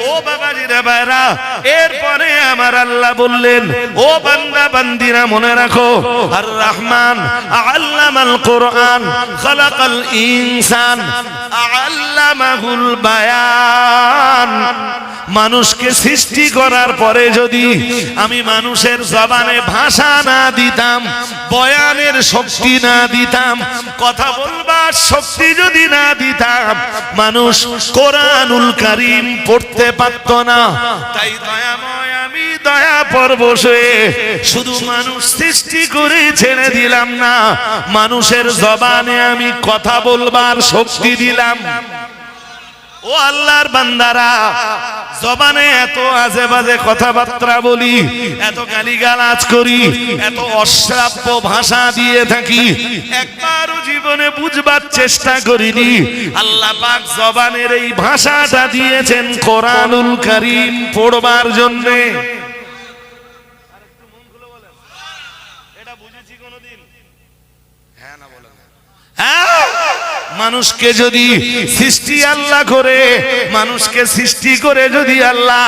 S1: ও বাবাজিরা বাবা, এরপরে আমার আল্লাহ বললেন, ও বান্দা বান্দিরা মনে রাখো, আর রহমান আল্লামাল কোরআন, খালাকাল ইনসান আল্লামাহুল বায়ান। মানুষকে সৃষ্টি করার পরে যদি আমি মানুষের জবানে ভাষা না দিতাম, বয়ানের শক্তি না দিতাম, কথা বলবার শক্তি যদি না দিতাম, মানুষ কোরআনুল কারীম পড়তে পারত না। তাই দয়াময় আমি দয়া পরবশ হয়ে শুধু মানুষ সৃষ্টি করে ছেড়ে দিলাম না, মানুষের জবানে আমি কথা বলবার শক্তি দিলাম। ও আল্লাহর বান্দারা, জবানে এত আজে বাজে কথাবার্তা বলি, এত গালিগালাজ করি, এত অশ্রাব্য ভাষা দিয়ে থাকি, একবারও জীবনে বুঝবার চেষ্টা করিনি। আল্লাহ পাক জবানের এই ভাষাটা দিয়েছেন কোরআনুল কারীম পড়বার জন্য। এটা বুঝেছি কোনদিন? হ্যাঁ না বলেন। হ্যাঁ, মানুষকে যদি সৃষ্টি আল্লাহ করে, মানুষকে সৃষ্টি করে যদি আল্লাহ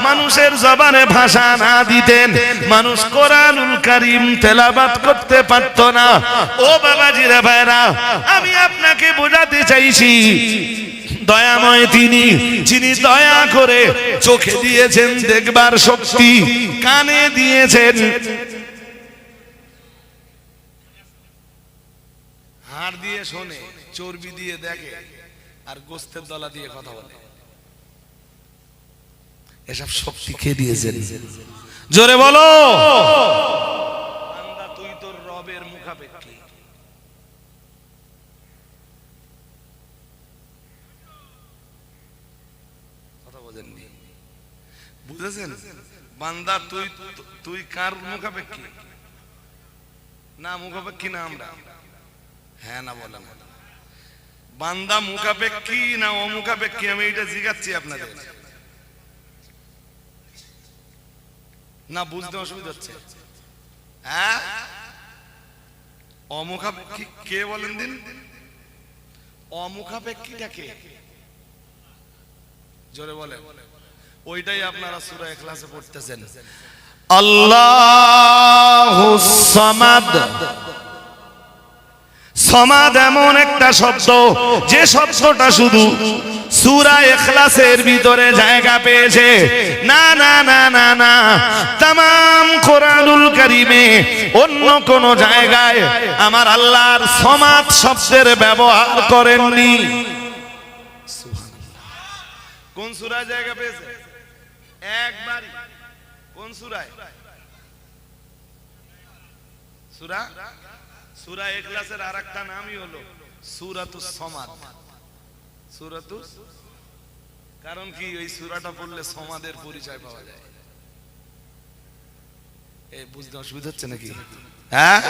S1: মানুষের জবানে ভাষা না দিতেন, মানুষ কোরআনুল কারীম তেলাওয়াত করতে পারত না। ও বাবাজিরা ভাইরা, আমি আপনাকে বোঝাতে চাইছি, দয়াময় তিনি, যিনি দয়া করে চোখে দিয়েছেন দেখবার শক্তি, কানে দিয়েছেন, হাড় দিয়ে শোনে, চর্বি দিয়ে দেখে, আর গোস্তের দলা দিয়ে কথা বলে, এসব শক্তি কে দিয়েছেন? জোরে বলো। বান্দা তুই তোর রবের মুখাপেক্ষী। কথা বলেননি? বুঝেছেন? বান্দা তুই কার মুখাপেক্ষী? না মুখাপেক্ষী না আমরা? হ্যাঁ না বলেন। বান্দা মুখাপেক্ষী না অমুখাপেক্ষী, আমি এটা জিজ্ঞাসছি আপনাদের। না বুঝতে অসুবিধা হচ্ছে? হ্যাঁ, অমুখাপেক্ষী কে বলেন দিন? অমুখাপেক্ষীটা কে? জোরে বলেন। ওইটাই আপনারা সূরা ইখলাসে পড়তেছেন, আল্লাহুস সামাদ। সমাদ এমন একটা শব্দ, যে শব্দটা শুধু সূরা ইখলাসের ভিতরে জায়গা পেয়েছে। না না না না না, तमाम কোরআনুল কারীমে অন্য কোন জায়গায় আমার আল্লাহর সমাদ শব্দের ব্যবহার করেননি। সুবহানাল্লাহ। কোন সূরায় জায়গা পেয়েছে? একবার। কোন সূরায়? সূরা ইখলাসের আরেকটা নামই হলো সূরাতুস সমাদ। সূরাতুস, কারণ কি ওই সূরাটা পড়লে সমাদের পরিচয় পাওয়া যায়। এই বুঝতে অসুবিধা হচ্ছে নাকি? হ্যাঁ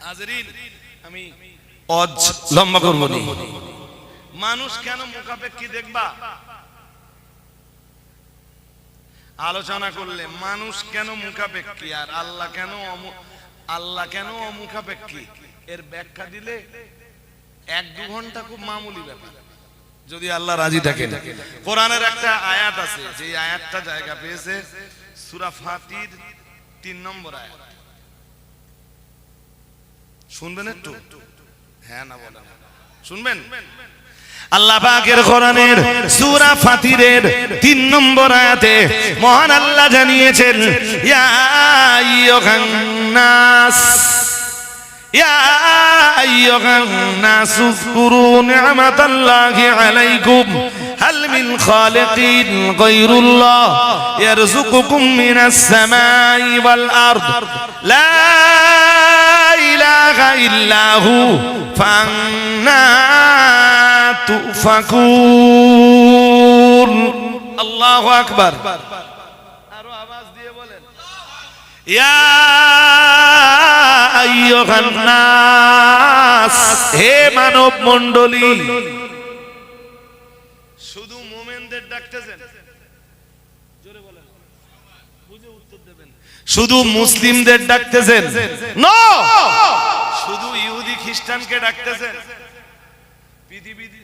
S1: হাজরিন, আমি লম্বা করব না। মানুষ কেন মুখাপেক্ষী দেখবা আলোচনা করলে, মানুষ কেন মুখাপেক্ষী আর আল্লাহ কেন অমুখাপেক্ষী, এর ব্যাখ্যা দিলে 1-2 ঘন্টা খুব মামুলি ব্যাপার, যদি আল্লাহ রাজি থাকেন। কোরআনের একটা আয়াত আছে, যে আয়াতটা জায়গা পেয়েছে সূরা ফাতির 3 নম্বর আয়াত। শুনবেন একটু? হ্যাঁ না বলেন? শুনবেন? আল্লাহ পাকের কোরআনের সূরা ফাতিরের 3 নম্বর আয়াতে মহান আল্লাহ জানিয়েছেন, ইয়া আইয়ুহান নাস ইয়া আইয়ুহান নাস উযকুরু নি'মাতাল্লাহি আলাইকুম হাল মিন খালিকিন গায়রুল্লাহ ইয়ারযুকুকুম মিনাস সামাই ওয়াল আরদ লা ইলাহা ইল্লাহু ফান্না তুফাকুন। আল্লাহু আকবার। আরো আওয়াজ দিয়ে বলেন, ইয়া আইয়ুহান নাস, হে মানব মণ্ডলী। শুধু মুমিনদের ডাকতেছেন? জোরে বলেন, বুঝে উত্তর দেবেন। শুধু মুসলিমদের ডাকতেছেন? নো। শুধু ইহুদি খ্রিস্টানকে ডাকতেছেন?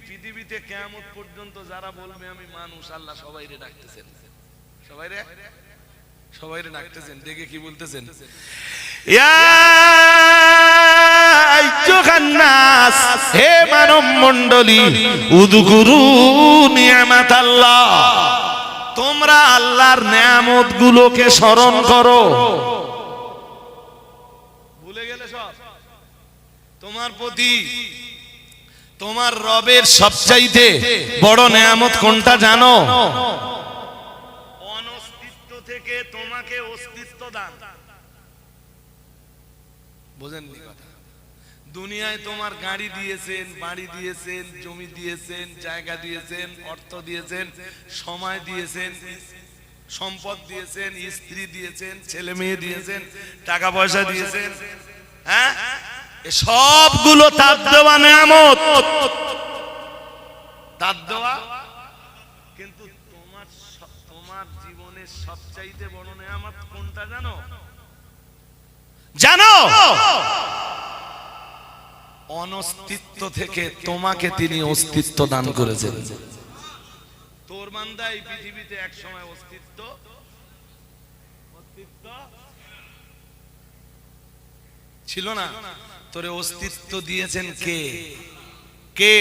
S1: পৃথিবীতে কিয়ামত পর্যন্ত যারা বলবে আমি মানুষ, আল্লাহ সবাইরে ডাকতেছেন। সবাইরে ডাকতেছেন। দেখে কি বলতেছেন? ইয়া আইয়ুহান নাস, হে মানব মণ্ডলী, উযকুরু নি'মাতাল্লাহ, তোমরা আল্লাহর নিয়ামতগুলোকে স্মরণ করো। ভুলে গেলে সব? তোমার প্রতি তোমার রবের সবচাইতে বড় নিয়ামত কোনটা জানো? অনস্তিত্ব থেকে তোমাকে অস্তিত্ব দান। বুঝেননি কথা? দুনিয়ায় তোমার গাড়ি দিয়েছেন, বাড়ি দিয়েছেন, জমি দিয়েছেন, জায়গা দিয়েছেন, অর্থ দিয়েছেন, সময় দিয়েছেন, সম্পদ দিয়েছেন, স্ত্রী দিয়েছেন, ছেলে মেয়ে দিয়েছেন, টাকা পয়সা দিয়েছেন। হ্যাঁ, সবগুলো তার দেওয়া নিয়ামত, তার দেওয়া। কিন্তু তোমার জীবনের সবচাইতে বড় নিয়ামত কোনটা জানো? জানো? অনস্তিত্ব থেকে তোমাকে তিনি অস্তিত্ব দান করেছেন। তোর বান্দা এই পৃথিবীতে এক সময় অস্তিত্ব ছিল না, তোরে অস্তিত্ব দিয়েছেন কে? কে?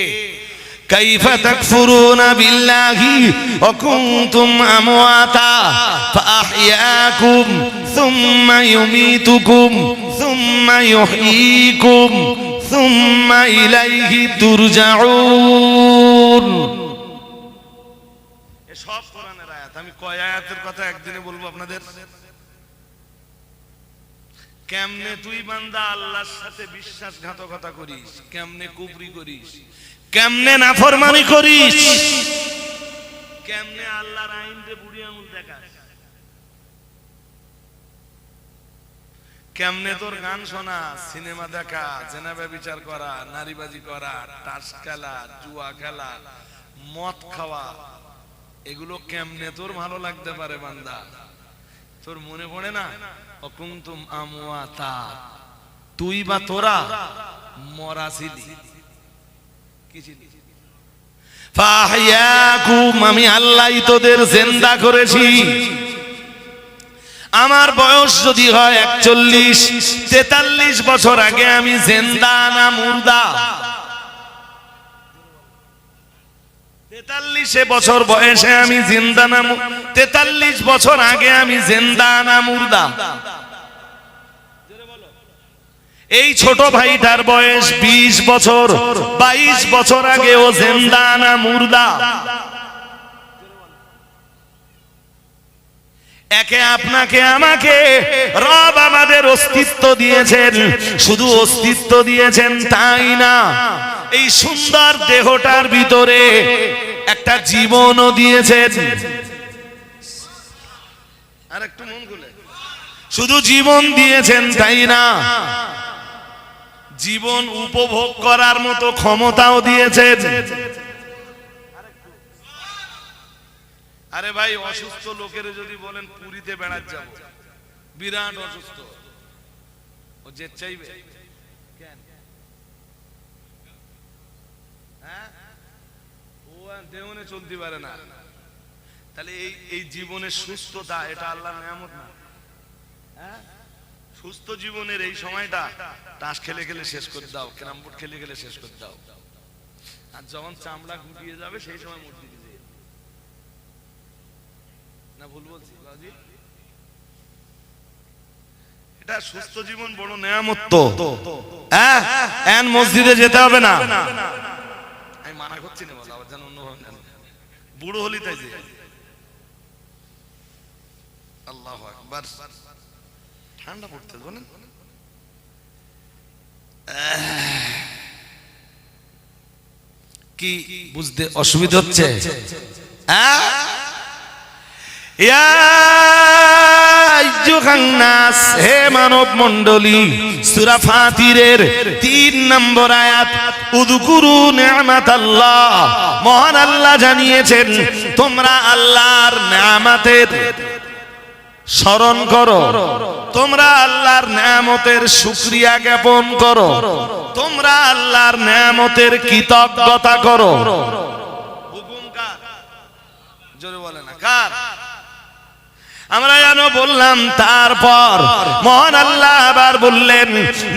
S1: কাইফা তাকফুরুনা বিল্লাহি ওয়া কুনতুম আমওয়াতা ফাআহইয়াকুম সুম্মা ইউমীতুকুম সুম্মা ইউহয়ীকুম সুম্মা ইলাইহি তুরজাউন। এসব কোরআনের আয়াত। আমি কয় আয়াতের কথা একদিনে বলবো আপনাদের। কেমনে তুই বান্দা আল্লাহর সাথে বিশ্বাসঘাতকতা করিস, কেমনে কুফরি করিস, কেমনে নাফরমানি করিস, কেমনে আল্লাহর আইনকে বুড়ি আঙুল দেখাস, কেমনে তোর গান শোনা, সিনেমা দেখা, জেনা ব্যভিচার করা, নারীবাজি করা, তাস খেলা, জুয়া খেলা, মদ খাওয়া, এগুলো কেমনে তোর ভালো লাগতে পারে বান্দা? তোর মনে পড়ে না অকুনতুম আমওয়াতা, তুই বা তোরা মরা ছিলি, কি ছিলি? ফাহইয়াকুম, আমি আল্লাহই তোদের জিন্দা করেছি। আমার বয়স যদি হয় 41, 43 বছর আগে আমি জিন্দা না মুর্দা? 43 বছর বয়সে আমি জিন্দা না? 43 বছর আগে আমি জিন্দা না মুর্দা? এই ছোট ভাইটার বয়স 20 বছর, 22 বছর আগে ও জিন্দা না মুর্দা? একে আপনাকে আমাকে রব আমাদের অস্তিত্ব দিয়েছেন। শুধু অস্তিত্ব দিয়েছেন তাই না, এই সুন্দর দেহটার ভিতরে একটা জীবনও দিয়েছেন। আর একটু মন খুলে, শুধু জীবন দিয়েছেন তাই না, জীবন উপভোগ করার মতো ক্ষমতাও দিয়েছেন। আরে ভাই, অসুস্থ লোকের যদি বলেন পুরীতে বেড়াতে যাব, বিরাট অসুস্থ, ও যে চাইবে কেন? হ্যাঁ, ও দেহনে চলতে পারে না। তাহলে এই জীবনের সুস্থতা, এটা আল্লাহর নিয়ামত না? হ্যাঁ, সুস্থ জীবনের এই সময়টা তাস খেলে খেলে শেষ করে দাও, ক্যারাম বোর্ড খেলে খেলে শেষ করে দাও। আর যখন চামড়া গুটিয়ে যাবে সেই সময় মসজিদে যেয়ে না, ভুল বলছি বাবাজি? এটা সুস্থ জীবন বড় নেয়ামত তো, হ্যাঁ এন মসজিদে যেতে হবে না। আমি মানা করছি না, বলো আবার যেন অন্যভাবে নেন, বুড়ো হলি তাই যে। আল্লাহু আকবার, ঠান্ডা পড়তে বলেন। কি বুঝতে অসুবিধা হচ্ছে? হে মানব মণ্ডলী, সূরা ফাতিরের 3 নম্বর আয়াত, উযকুরু নি'মাতাল্লাহ, মহান আল্লাহ জানিয়েছেন তোমরা আল্লাহর নিয়ামতের স্মরণ করো, তোমরা আল্লাহর নিয়ামতের শুকরিয়া জ্ঞাপন করো, তোমরা আল্লাহর নিয়ামতের কৃতজ্ঞতা করো। হুকুম কার? জোরে বলে না কার? আমরা জানো বললাম। তারপর মহান আল্লাহ আবার বললেন,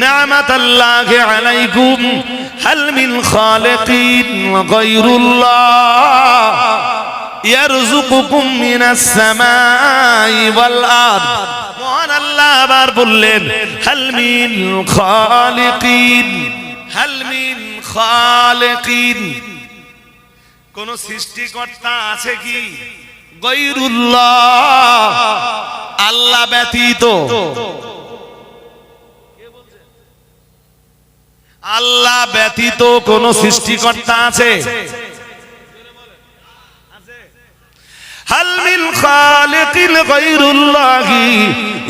S1: নি'মাতাল্লাহি আলাইকুম হাল মিন খালিকিন গায়রুল্লাহ ইয়ারযুকুকুম মিনাস সামাই ওয়াল আরদ। মহান আল্লাহ আবার বললেন, হাল মিন খালিকিন, হাল মিন খালিকিন, কোন সৃষ্টিকর্তা আছে কি? গায়রুল্লাহ, আল্লাহ ব্যতীত। আল্লাহ ব্যতীত কোন সৃষ্টিকর্তা আছে? হাল মিন খালিকিন গায়রুল্লাহি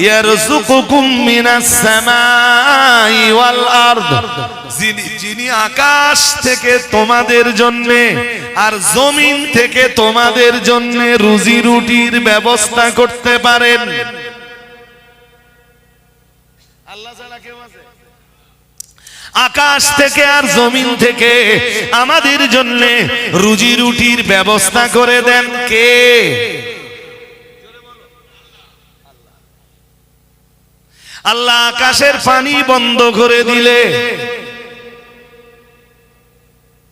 S1: ইয়ারযুকুকুম মিনাস সামাই ওয়াল আরদ, যিনি আকাশ থেকে তোমাদের জন্য আর জমিন থেকে তোমাদের জন্য রুজি রুটির ব্যবস্থা করতে পারেন। আল্লাহ ছাড়া কেউ আছে? আকাশ থেকে আর জমিন থেকে আমাদের জন্য রুজি রুটির ব্যবস্থা করে দেন কে? আল্লাহ আকাশের পানি বন্ধ করে দিলে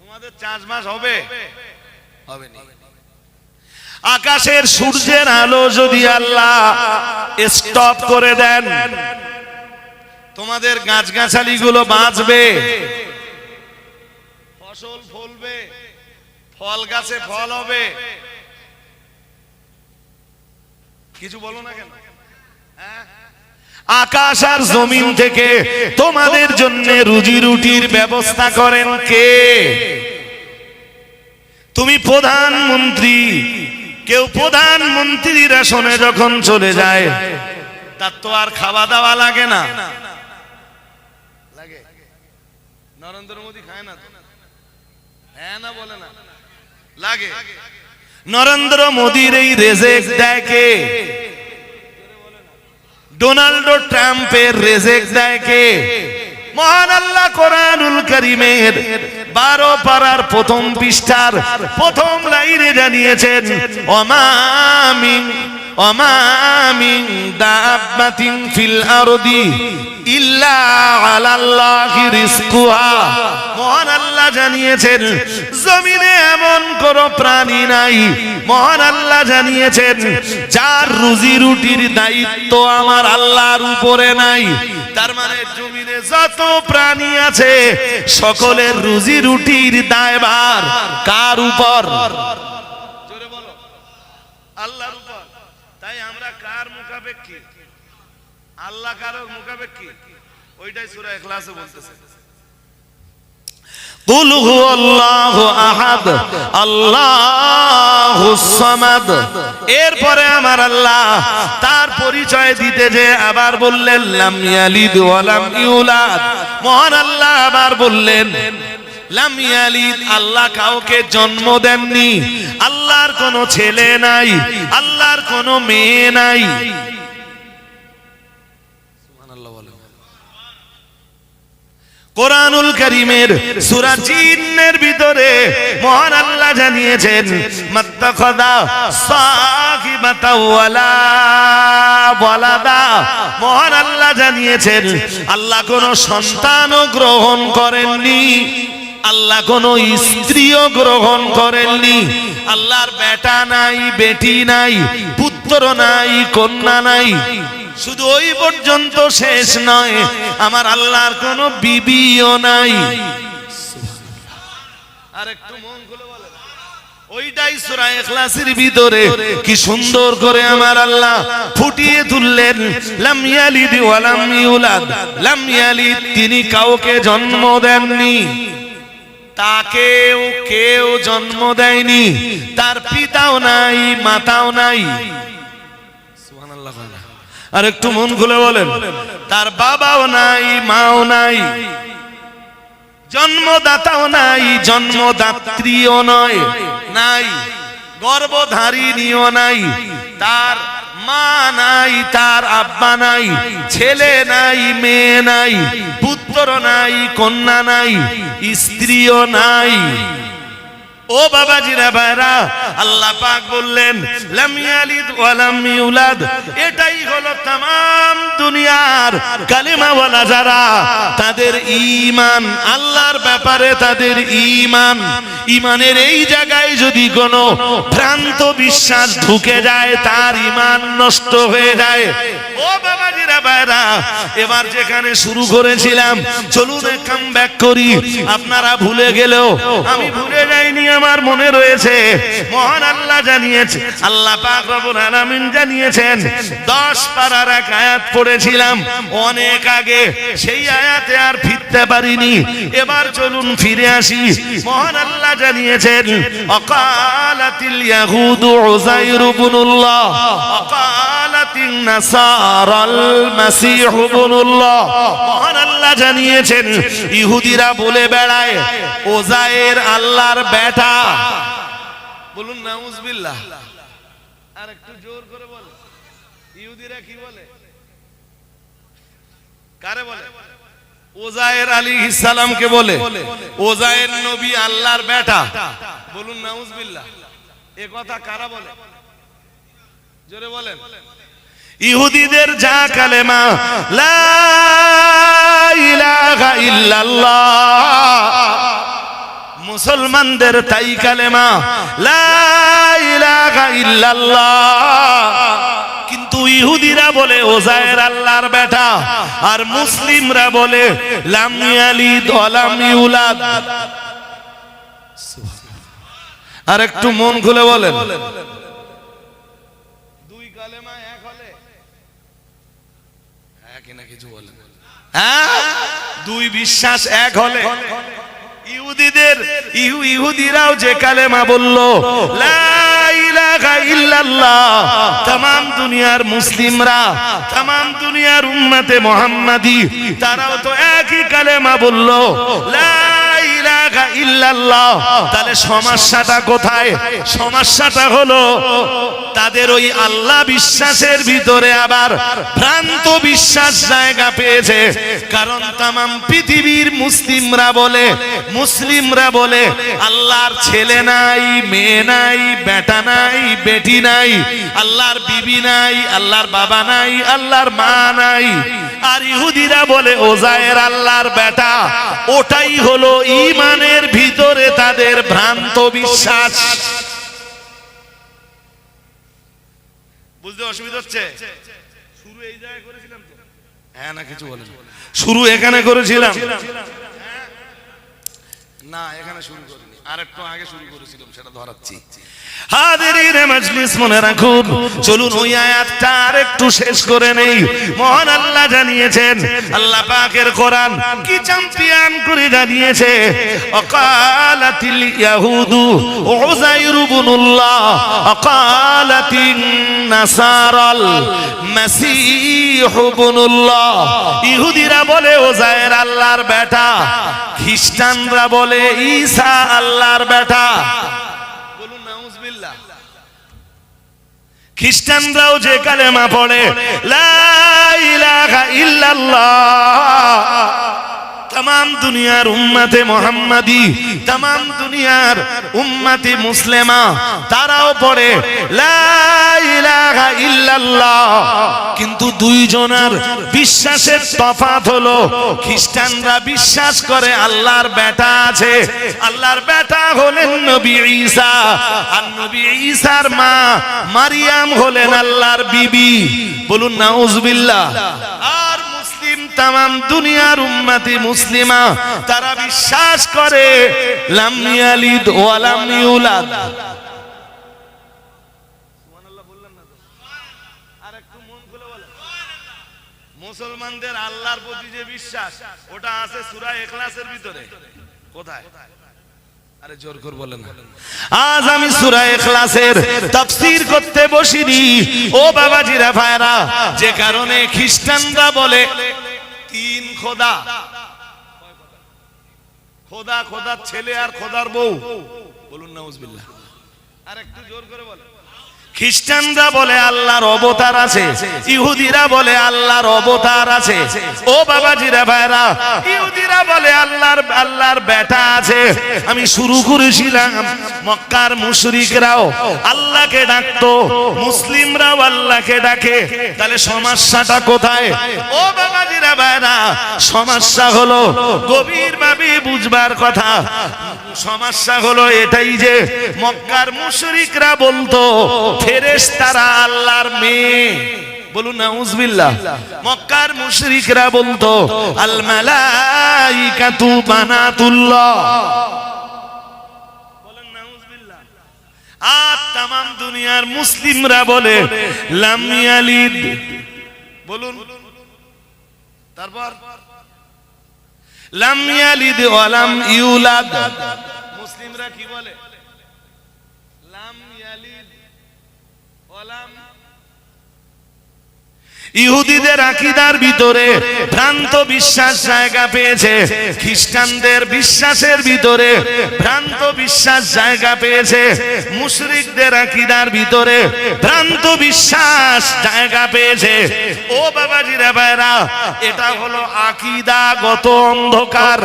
S1: তোমাদের চাষবাস হবে? হবে না। আকাশের সূর্যের আলো যদি আল্লাহ স্টপ করে দেন, তোমাদের গাছগাছালি গুলো বাঁচবে, ফসল ফলবে, ফল গাছে ফল হবে। কিছু বলো না কেন? আকাশ আর জমিন থেকে তোমাদের জন্য রুজি রুটির ব্যবস্থা করেন কে? তুমি প্রধানমন্ত্রী, কেউ প্রধানমন্ত্রীর আসনে যখন চলে যায় তার তো আর খাওয়া দাওয়া লাগে না, লাগে? নরেন্দ্র মোদী খায় না তো? হ্যাঁ না বলে না? লাগে। নরেন্দ্র মোদীর এই রেজেক দেয় কে? ডোনাল্ড ট্রাম্পের রেজেক দেয় কে? মহান আল্লাহ কোরআনুল কারীমের 12 পারার প্রথম পৃষ্ঠার প্রথম লাইনে জানিয়েছেন, ওমা মিন দাব্বাতিন ফিল আরদি ইল্লা আলাল্লাহি রিজকুহা। মহান আল্লাহ জানিয়েছেন জমিনে এমন কোন প্রাণী নাই, মহান আল্লাহ জানিয়েছেন যার রুজি রুটির দায়িত্ব আমার আল্লাহর উপরে নাই। তার মানে জমিনে যত প্রাণী আছে সকলের রুজি রুটির দায়ভার কার উপর? জোরে বলো, আল্লাহর উপর। তাই আমরা কার মুখাপেক্ষী? আল্লাহ কারোর মুখাপেক্ষী? ওইটাই সূরা ইখলাসে বলতেছে, কুল হুয়াল্লাহু আহাদ আল্লাহুস সামাদ। এরপরে আমার আল্লাহ তার পরিচয় দিতে যে আবার বললেন, লাম ইয়ালিদ ওয়া লাম ইউলাদ। মহান আল্লাহ আবার বললেন লাম ইয়ালিদ, আল্লাহ কাউকে জন্ম দেননি, আল্লাহর কোনো ছেলে নাই, আল্লাহর কোনো মেয়ে নাই। কোরআনুল কারীমের সূরা জিন্নের ভিতরে মহান আল্লাহ জানিয়েছেন, মাত্তাখাযা সাহিবাতা ওয়ালা ওয়ালাদা। মহান আল্লাহ জানিয়েছেন আল্লাহ কোন সন্তানও গ্রহণ করেননি। আল্লাহ কোনো স্ত্রীও গ্রহণ করেননি, আল্লাহর বেটা নাই, বেটি নাই, পুত্র নাই, কন্যা নাই। শুধু ওই পর্যন্ত শেষ নয়, আমার আল্লাহর কোনো বিবিও নাই। আর একটু মন খুলে বলেন, ওইটাই সূরা ইখলাসের ভিতরে কি সুন্দর করে আমার আল্লাহ ফুটিয়ে তুললেন। লাম ইয়ালিদ ওয়া লাম ইউলাদ, লাম ইয়ালিদ, তিনি কাউকে জন্ম দেননি, তাকেও কেউ জন্ম দেয়নি, তার পিতাও নাই, মাতাও নাই। সুবহানাল্লাহ। আর একটু মন খুলে বলেন, তার বাবাও নাই, মাও নাই, জন্মদাতাও নাই, জন্মদাত্রীও নয়, নাই, গর্ভধারিণীও নাই, তার মা নাই, তার আব্বা নাই, ছেলে নাই, মেয়ে নাই, পুত্র নাই, কন্যা নাই, স্ত্রীও নাই। ও বাবাজিরা ভাইরা, আল্লাহ পাক বললেন লাম ইয়ালিদ ওয়া লাম ইউলাদ। এটাই হলো तमाम দুনিয়ার কালিমাওয়ালা যারা, তাদের ঈমান, আল্লাহর ব্যাপারে তাদের ঈমান, ঈমানের এই জায়গায় যদি কোনো ভ্রান্ত বিশ্বাস ঢুকে যায়, তার ঈমান নষ্ট হয়ে যায়। ও বাবাজিরা ভাইরা, এবার যেখানে শুরু করেছিলাম, চলুন কাম ব্যাক করি। আপনারা ভুলে গেলেও আমি ভুলে যাইনি, আমার মনে রয়েছে। মহান আল্লাহ জানিয়েছে, আল্লাহ পাক রব্বুল আলামিন জানিয়েছেন, 10 পারার এক আয়াত পড়েছিলাম অনেক আগে, সেই আয়াতে আর ফিরতে পারিনি। এবার চলুন ফিরে আসি। মহান আল্লাহ জানিয়েছেন, অকালাতিল ইয়াহুদু উযাইর ইবনুল্লাহ, অকালাতিন নাসারাল মাসীহ ইবনুল্লাহ। মহান আল্লাহ জানিয়েছেন, ইহুদিরা বলে বেড়ায় উযাইর আল্লাহর বেটা। বলুন নাউজুবিল্লাহ। আর একটু জোর করে বলেন, ইহুদিরা কি বলে? কারে বলে? উযাইর আলাইহিস সালামকে বলে। উযাইর নবী আল্লাহর বেটা। বলুন নাউজুবিল্লাহ। এই কথা কারা বলে? জোরে বলেন। ইহুদিদের যা কালেমা লা ইলাহা ইল্লাল্লাহ, মুসলমানদের তাই কালেমা লা ইলাহা ইল্লাল্লাহ। কিন্তু ইহুদিরা বলে উযাইর আল্লাহর বেটা, আর মুসলিমরা বলে লাম ইয়ালিদ ওয়া লাম ইউলাদ। আর একটু মন খুলে বলেন, দুই কালেমা এক হলে একই না কিছু বলেন? হ্যাঁ, দুই বিশ্বাস এক হলে ইহুদিরাও যে কালেমা বললো লা ইলাহা ইল্লাল্লাহ, तमाम দুনিয়ার মুসলিমরা, तमाम দুনিয়ার উম্মতে মুহাম্মাদি, তারাও তো একই কালেমা বললো লা ইলাহা ইল্লাল্লাহ। তাহলে সমস্যাটা কোথায়? সমস্যাটা হলো তাদের ওই আল্লাহ বিশ্বাসের ভিতরে আবার ভ্রান্ত বিশ্বাস জায়গা পেয়েছে। কারণ तमाम পৃথিবীর মুসলিমরা বলে আল্লাহর ছেলে নাই, মেয়ে নাই, বেটা নাই, বেটি নাই, আল্লাহর বিবি নাই, আল্লাহর বাবা নাই, আল্লাহর মা নাই। আর ইহুদিরা বলে উযাইর আল্লাহর বেটা। ওটাই হলো ঈমানের ভিতরে তাদের ভ্রান্ত বিশ্বাস। বুঝতে অসুবিধা হচ্ছে? শুরু এই জায়গায় করেছিলাম তো? হ্যাঁ না কিছু বলেন? শুরু এখানে করেছিলাম না, এখানে শুরু করিনি, আরেকটু আগে শুরু করেছিলাম, সেটা ধরাচ্ছি। হাজিরিনে মজলিস মনে রাখুন, চলুন ওই আয়াতটা আরেকটু শেষ করে নেই। মহান আল্লাহ জানিয়েছেন, আল্লাহ পাকের কোরআন কি চ্যাম্পিয়ন করে জানিয়েছে, অকালাতিল ইয়াহুদু উযাইর ইবনুল্লাহ, অকালাতিন নাসারাল মাসীহ ইবনুল্লাহ। ইহুদিরা বলে উযাইর আল্লাহর বেটা, খ্রিস্টানরা বলে ঈসা আল্লাহর বেটা। বলুন নাউজুবিল্লাহ। খ্রিস্টানরাও যে কালেমা পড়ে লা ইলাহা ইল্লাল্লাহ, तमाम দুনিয়ার উম্মতে মুহাম্মাদি, তাম দুনিয়ার উম্মতি মুসলিমা তারাও পড়ে লা ইলাহা ইল্লাল্লাহ। কিন্তু দুইজনের বিশ্বাসের তফাৎ হলো, খ্রিস্টানরা বিশ্বাস করে আল্লাহর বেটা আছে, আল্লাহর বেটা হলেন নবী ঈসা, আর নবী ঈসার মা মারিয়াম হলেন আল্লাহর বিবি। বলুন নাউজুবিল্লাহ। আর মুসলিম তাম দুনিয়ার উম্মতি মুসলিমা তারা বিশ্বাস করে লাম ইয়ালিদ ওয়া লাম ইউলাদ। সুবহানাল্লাহ বললেন না? আর একটু মন খুলে বলেন। মুসলমানদের আল্লাহর প্রতি যে বিশ্বাস ওটা আছে সূরা ইখলাসের ভিতরে। কোথায়? আরে জোর করে বলেন। আজ আমি সূরা ইখলাসের তাফসীর করতে বসিনি ও বাবাজিরা ভাইরা, যে কারণে খ্রিস্টানরা বলে তিন খোদা। খোদা, খোদার ছেলে আর খোদার বউ। বলুন নাউজুবিল্লাহ। আর একটু জোর করে বলেন। খ্রিস্টানরা বলে আল্লাহর অবতার আছে, ইহুদিরা বলে আল্লাহর অবতার আছে। ও বাবাজিরা ভাইরা, ইহুদিরা বলে আল্লাহর বেটা আছে। আমি শুরু করেছিলাম মক্কার মুশরিকরাও আল্লাহকে ডাকতো, মুসলিমরাও আল্লাহকে ডাকে। তাহলে সমস্যাটা কোথায়? ও বাবাজিরা ভাইরা, সমস্যা হলো গভীরভাবে বুঝবার কথা। সমস্যা হলো এটাই যে মক্কার মুশরিকরা বলতো ফেরেশতারা আল্লাহর মেয়ে। বলুন নাউজুবিল্লাহ। মক্কার মুশরিকরা বলতো আল মালাইকাতু বানাতুল্লাহ। বলেন নাউজুবিল্লাহ। আর তাম দুনিয়ার মুসলিমরা বলে লাম ইয়ালিদ। বলুন। তারপর লাম ইয়ালিদ ওয়া লাম ইউলাদ। মুসলিমরা কি বলে? লাম ইয়ালিদ ওয়া লাম। ইহুদিদের আকীদার ভিতরে ভ্রান্ত বিশ্বাস জায়গা পেয়েছে, খ্রিস্টানদের বিশ্বাসের ভিতরে ভ্রান্ত বিশ্বাস জায়গা পেয়েছে, মুশরিকদের আকীদার ভিতরে ভ্রান্ত বিশ্বাস জায়গা পেয়েছে। ও বাবাজিরা ভাইরা, এটা হলো আকীদাগত অন্ধকার,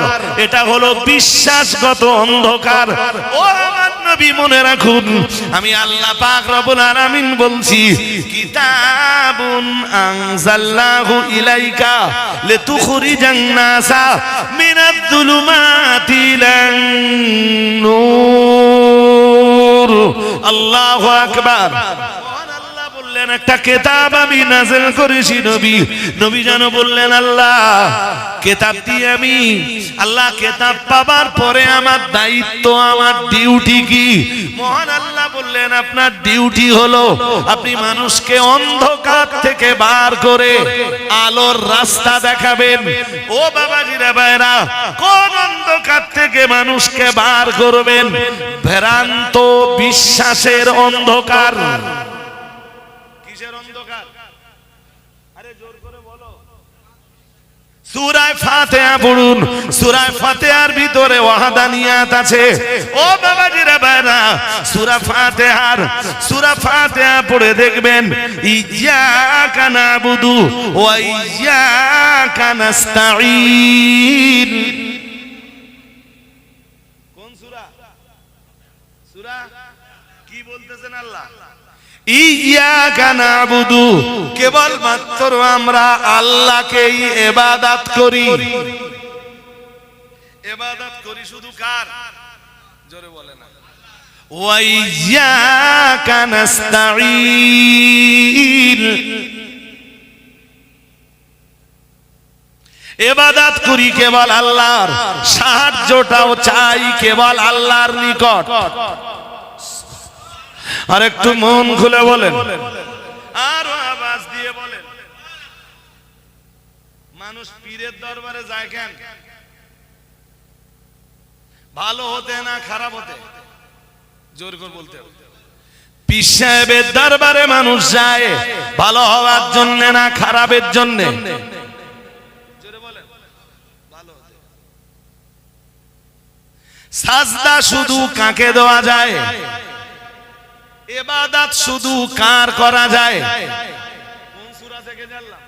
S1: এটা হলো বিশ্বাসগত অন্ধকার। ও আমার নবী মনে রাখুন, আমি আল্লাহ পাক রব্বুল আলামিন বলছি কিতাবুন আনজালনাহু ইলাইকা লিতুখরিজান নাসা মিনাদ যুলুমাতি ইলান নূর। আল্লাহু আকবার। আল্লাহ বললেন একটা কিতাব আমি নাযিল করেছি নবী। নবী যেন বললেন আল্লাহ কিতাব দিয়ে আমি আল্লাহ কিতাব পাবার পরে আমার দায়িত্ব, আমার ডিউটি কি? মহান আল্লাহ বললেন আপনার ডিউটি হলো আপনি মানুষকে অন্ধকার থেকে বার করে আলোর রাস্তা দেখাবেন। ও বাবাজিরা ভাইরা, কোন অন্ধকার থেকে মানুষকে বার করবেন? ভ্রান্ত বিশ্বাসের অন্ধকার। কিসের অন্ধকার? আরে জোর করে বলো। সূরা ফাতিহা পড়ুন। সূরা ফাতিহার ভিতরে ওয়াহদানিয়াত আছে। ও বাবাজিরা ভাইরা, সূরা ফাতিহা পড়ে দেখবেন ইয়্যাকা নাবুদু ওয়া ইয়্যাকা নাস্তাঈন। কোন সূরা? সূরা কি বলতেছেন আল্লাহ? ইয়্যাকা নাবুদু, কেবলমাত্র আমরা আল্লাহকেই ইবাদত করি। ইবাদত করি শুধু কার? জোরে বলে না। ওয়া ইয়্যাকা নাস্তাঈন, ইবাদত করি কেবল আল্লাহর, সাহায্যটাও চাই কেবল আল্লাহর নিকট। আর একটু মন খুলে বলেন, আর আওয়াজ দিয়ে বলেন। মানুষ পীরের দরবারে যায় কেন? ভালো হতে না খারাপ হতে? জোর করে বলতে হবে। পীর সাহেবের দরবারে মানুষ যায় ভালো হওয়ার জন্য না খারাপের জন্য? জোরে বলেন। ভালো হতে। সাজদা শুধু কাকে দেওয়া যায়? ইবাদত শুধু কার করা যায়? কোন সূরা থেকে জানলাম?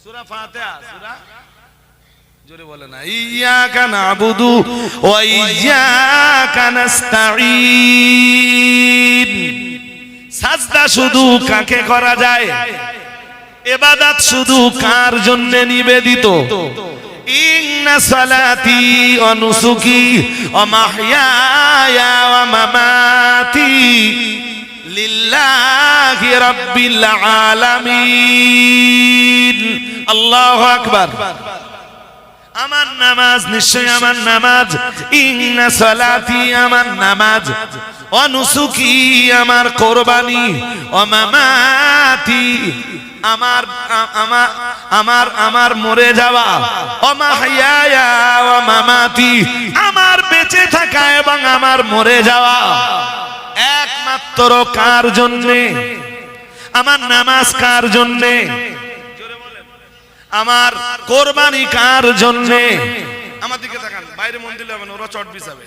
S1: সূরা ফাতিহা। সূরা জোরে বলে না, ইয়াকা নাবুদু ওয়া ইয়াকা নাস্তাঈন। সাজদা শুধু কাকে করা যায়, ইবাদত শুধু কার জন্য নিবেদিত? ইন্না সালাতি ওয়া নুসুকি ওয়া মাহইয়ায়া ওয়া মামাতি লিল্লাহি রাব্বিল আলামিন। আল্লাহু আকবার। আমার নামাজ, নিশ্চয় আমার নামাজ, ইন্না সালাতি আমার নামাজ, ওয়া নুসুকি আমার কুরবানি, ওয়া মামাতি আমার আমার আমার আমার মরে যাওয়া, ওয়া মাহইয়ায়া ওয়া মামাতি আমার বেঁচে থাকা এবং আমার মরে যাওয়া একমাত্র কার জন্যে? আমার নামাজ কার জন্যে? আমার কোরবানি কার জন্যে? আমার দিকে তাকান, বাইরে মন দিলে হবে না, ওরা চট বিছাবে,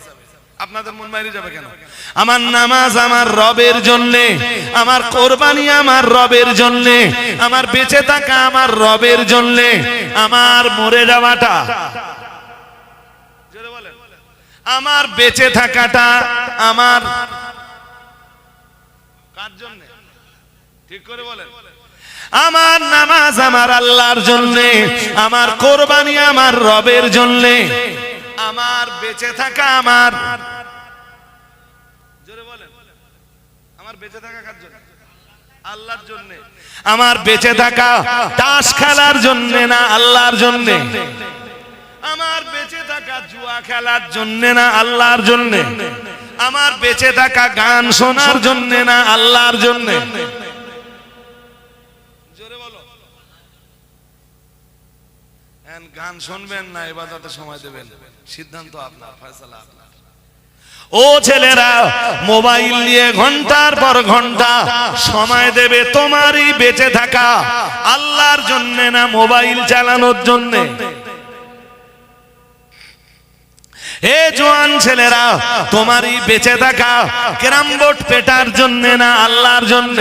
S1: আপনাদের মন বাইরে যাবে কেন? আমার নামাজ আমার রবের জন্যে, আমার কোরবানি আমার রবের জন্যে, আমার বেঁচে থাকা আমার রবের জন্যে, আমার মরে যাওয়াটা, আমার বেঁচে থাকাটা আমার কার জন্যে? ঠিক করে বলেন। আমার নামাজ আমার আল্লাহর জন্যে, আমার কোরবানি আমার রবের জন্যে, আমার বেঁচে থাকা আমার, জোরে বলেন, আমার বেঁচে থাকা কার জন্য? আল্লাহর জন্যে। আমার বেঁচে থাকা তাস খেলার জন্যে না, আল্লাহর জন্যে। আমার বেঁচে থাকা জুয়া খেলার জন্যে না, আল্লাহর জন্যে। আমার বেঁচে থাকা গান শোনার জন্যে না, আল্লাহর জন্যে। গান শুনবেন না ইবাদতে সময় দেবেন, সিদ্ধান্ত আপনার, ফয়সালা আপনার। ও ছেলেরা, মোবাইল নিয়ে ঘন্টার পর ঘন্টা সময় দেবে তোমারই বেঁচে থাকা আল্লাহর জন্য না মোবাইল চালানোর জন্য? হে জওয়ান ছেলেরা, তোমারই বেঁচে থাকা ক্যারাম বোর্ড পেটার জন্য না আল্লাহর জন্য?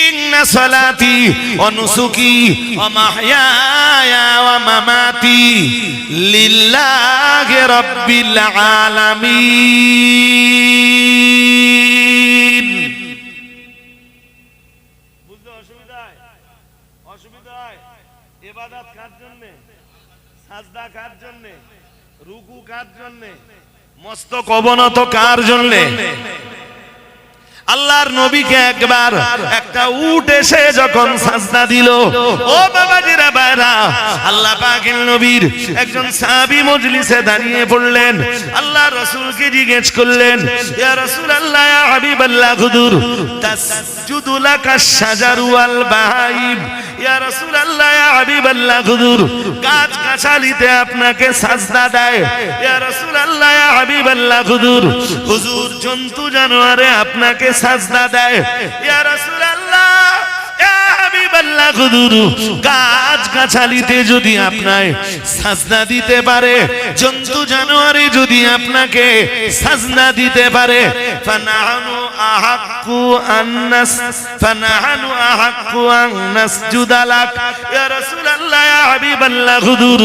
S1: ইন্না সালাতি ওয়া নুসুকি ওয়া মাহইয়ায়া ওয়া মামাতি লিল্লাহি রাব্বিল আলামিন। বুঝতে অসুবিধা হয়? অসুবিধা হয়? ইবাদত কার জন্য? সাজদা কার জন্য? রুকু কার জন্য? মস্তক অবনত কার জন্য? আল্লাহর নবীকে একবার একটা উট এসে যখন সাজদা দিল, ও বাবাজিরা বাইরা, আল্লাহ পাকের নবীর একজন সাহাবী মজলিসে দাঁড়িয়ে পড়লেন, আল্লাহ রাসূলকে জিজ্ঞেস করলেন, ইয়া রাসূলুল্লাহ, ইয়া হাবিবাল্লাহ, হুজুর তাসজুদু লাকাশ শাজারু ওয়াল বাহাইম, ইয়া রাসূলুল্লাহ, ইয়া হাবিবাল্লাহ, হুজুর গাছ গাছালিতে আপনাকে সাজদা দেয়, ইয়া রাসূলুল্লাহ, ইয়া হাবিবাল্লাহ, হুজুর হুজুর জন্তু জানোয়ারে আপনাকে সাজদা দেয়, ইয়া রাসূলুল্লাহ, ইয়া হাবিবাল্লাহ, হুজুর গাছ গাছালিতে যদি আপনায় সাজদা দিতে পারে, জন্তু জানোয়ারে যদি আপনাকে সাজদা দিতে পারে, ফানাহনু আহাক্কু আন্নাস ফানাহনু আহাক্কু আন্নাসজুদা লাক, ইয়া রাসূলুল্লাহ, ইয়া হাবিবাল্লাহ, হুজুর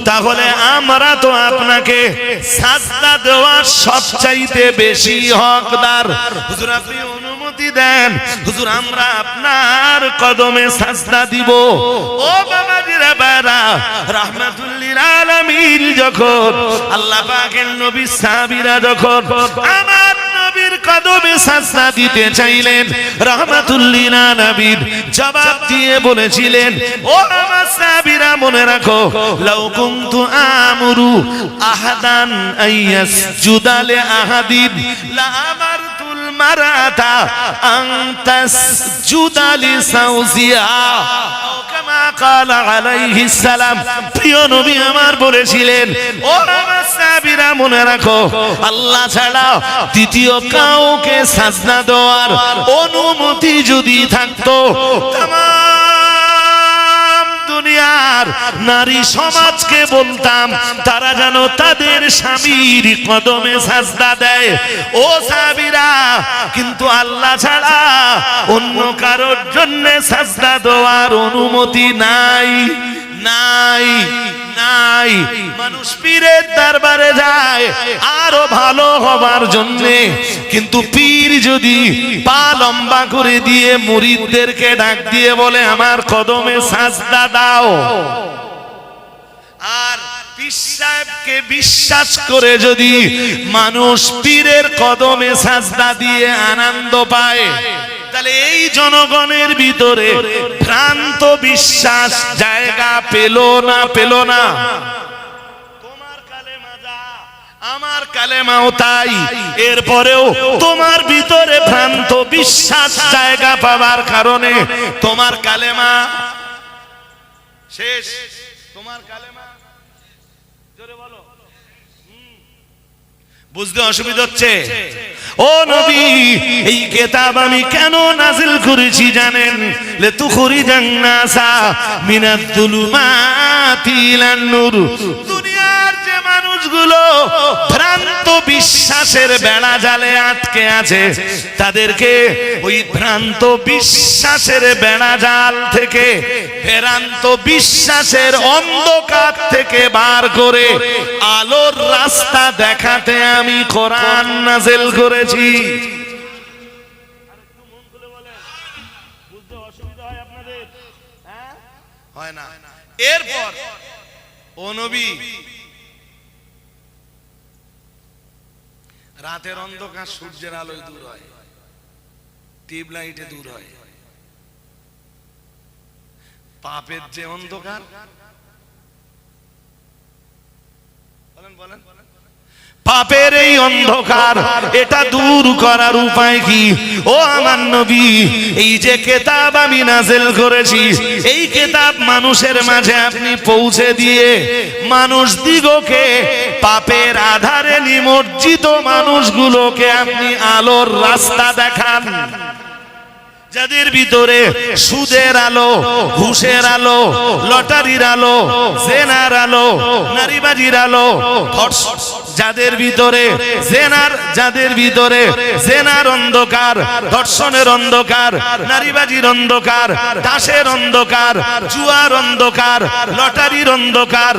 S1: তাহলে আমরা তো আপনাকে সাজদা দেওয়ার সবচাইতে বেশি হকদার। হুজুর আপনি অনুমতি দেন, হুজুর আমরা আপনার কদমে সাজদা দিব। ও বাবাজিরা বারা, রাহমাতুল লিল আলামিন যখন আল্লাহ পাকের নবী সাহাবীরা যখন আমার নবীর কদমে সাজদা দিতে চাইলেন, রাহমাতুল লিল আলামিন জবাব দিয়ে বলেছিলেন, ও আমার সাহাবীরা মনে রাখো, লাউ কুনতু আমুরু আহাদান আইয়াসজুদা লি আহাদিন লা আমারতুল মারাতা আন তাসজুদা লি সাওজিহা, কামা ক্বালা আলাইহিস সালাম। প্রিয় নবী আমার বলেছিলেন, ও আমার সাহাবীরা মনে রাখো, আল্লাহ ছাড়া দ্বিতীয় কাউকে সাজদা দেওয়ার অনুমতি যদি থাকতো, তামাম দুনিয়ার নারী সমাজকে বলতাম তারা যেন তাদের স্বামীর কদমে সাজদা দেয়। ও সাহাবীরা, কিন্তু আল্লাহ ছাড়া অন্য কারোর জন্য সাজদা দেওয়ার অনুমতি নাই, নাই, নাই। মানুষ পীরের দরবারে যায় আরো ভালো হবার জন্য, কিন্তু পীর যদি পা লম্বা করে দিয়ে মুরিদদেরকে ডাক দিয়ে বলে আমার কদমে সাজদা দাও, আর পীর সাহেবকে বিশ্বাস করে যদি মানুষ পীরের কদমে সাজদা দিয়ে আনন্দ পায়, তাহলে এই জনগণের ভিতরে ভ্রান্ত বিশ্বাস জায়গা পেল না? তোমার কালেমা যা, আমার কালেমাও তাই, এরপরেও তোমার ভিতরে ভ্রান্ত বিশ্বাস জায়গা পাবার কারণে তোমার কালেমা শেষ। তোমার কালেমা জোরে বলো, বুঝতে অসুবিধা হচ্ছে? ও নবী, এই কিতাব আমি কেন নাজিল করেছি জানেন? লিতুখরিজান নাসা মিনাজ যুলুমাতি ইলান নূর। দুনিয়ার যে মানুষগুলো ভ্রান্ত বিশ্বাসের বেড়া জালে আটকে আছে, তাদেরকে ওই ভ্রান্ত বিশ্বাসের বেড়া জাল থেকে, ভ্রান্ত বিশ্বাসের অন্ধকার থেকে বার করে আলোর রাস্তা দেখাতে আমি কোরআন নাযিল করেছি। বুঝতে অসুবিধা হয় আপনাদের? হয় না? এরপর ও নবী, রাতের অন্ধকার সূর্যের আলোয় দূর হয়, টিউব লাইটে দূর হয়। পাপের যে অন্ধকার, বলেন পাপের এই অন্ধকার, এটা দূর করার উপায় কি? ও আমার নবী, এই যে কিতাব আমি নাযিল করেছি, এই কিতাব মানুষের মাঝে আপনি পৌঁছে দিয়ে মানুষ দিগকে, পাপের আধারে নিমজ্জিত মানুষগুলোকে আপনি আলোর রাস্তা দেখান। যাদের ভিতরে সুদের আলো, ঘুষের আলো, লটারির আলো, জেনার আলো, নারীবাজির আলো, যাদের ভিতরে জেনার অন্ধকার, ধর্ষণের অন্ধকার, নারীবাজির অন্ধকার, দাসের অন্ধকার, জুয়ার অন্ধকার, লটারির অন্ধকার,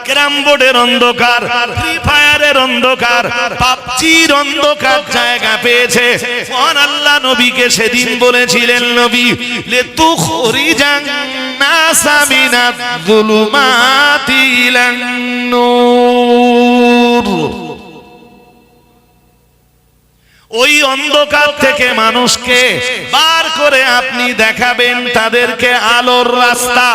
S1: ক্যারাম বোর্ডের অন্ধকার, ফ্রি ফায়ারের অন্ধকার, পাবজির অন্ধকার জায়গা পেয়েছে, মহান আল্লাহ নবীকে সেদিন বলেছিলেন, নবী লিতুখরিজান নাসা মিনাজ যুলুমাতি ইলান নূর। ওই অন্ধকার থেকে মানুষকে বার করে আপনি দেখাবেন তাদেরকে আলোর রাস্তা।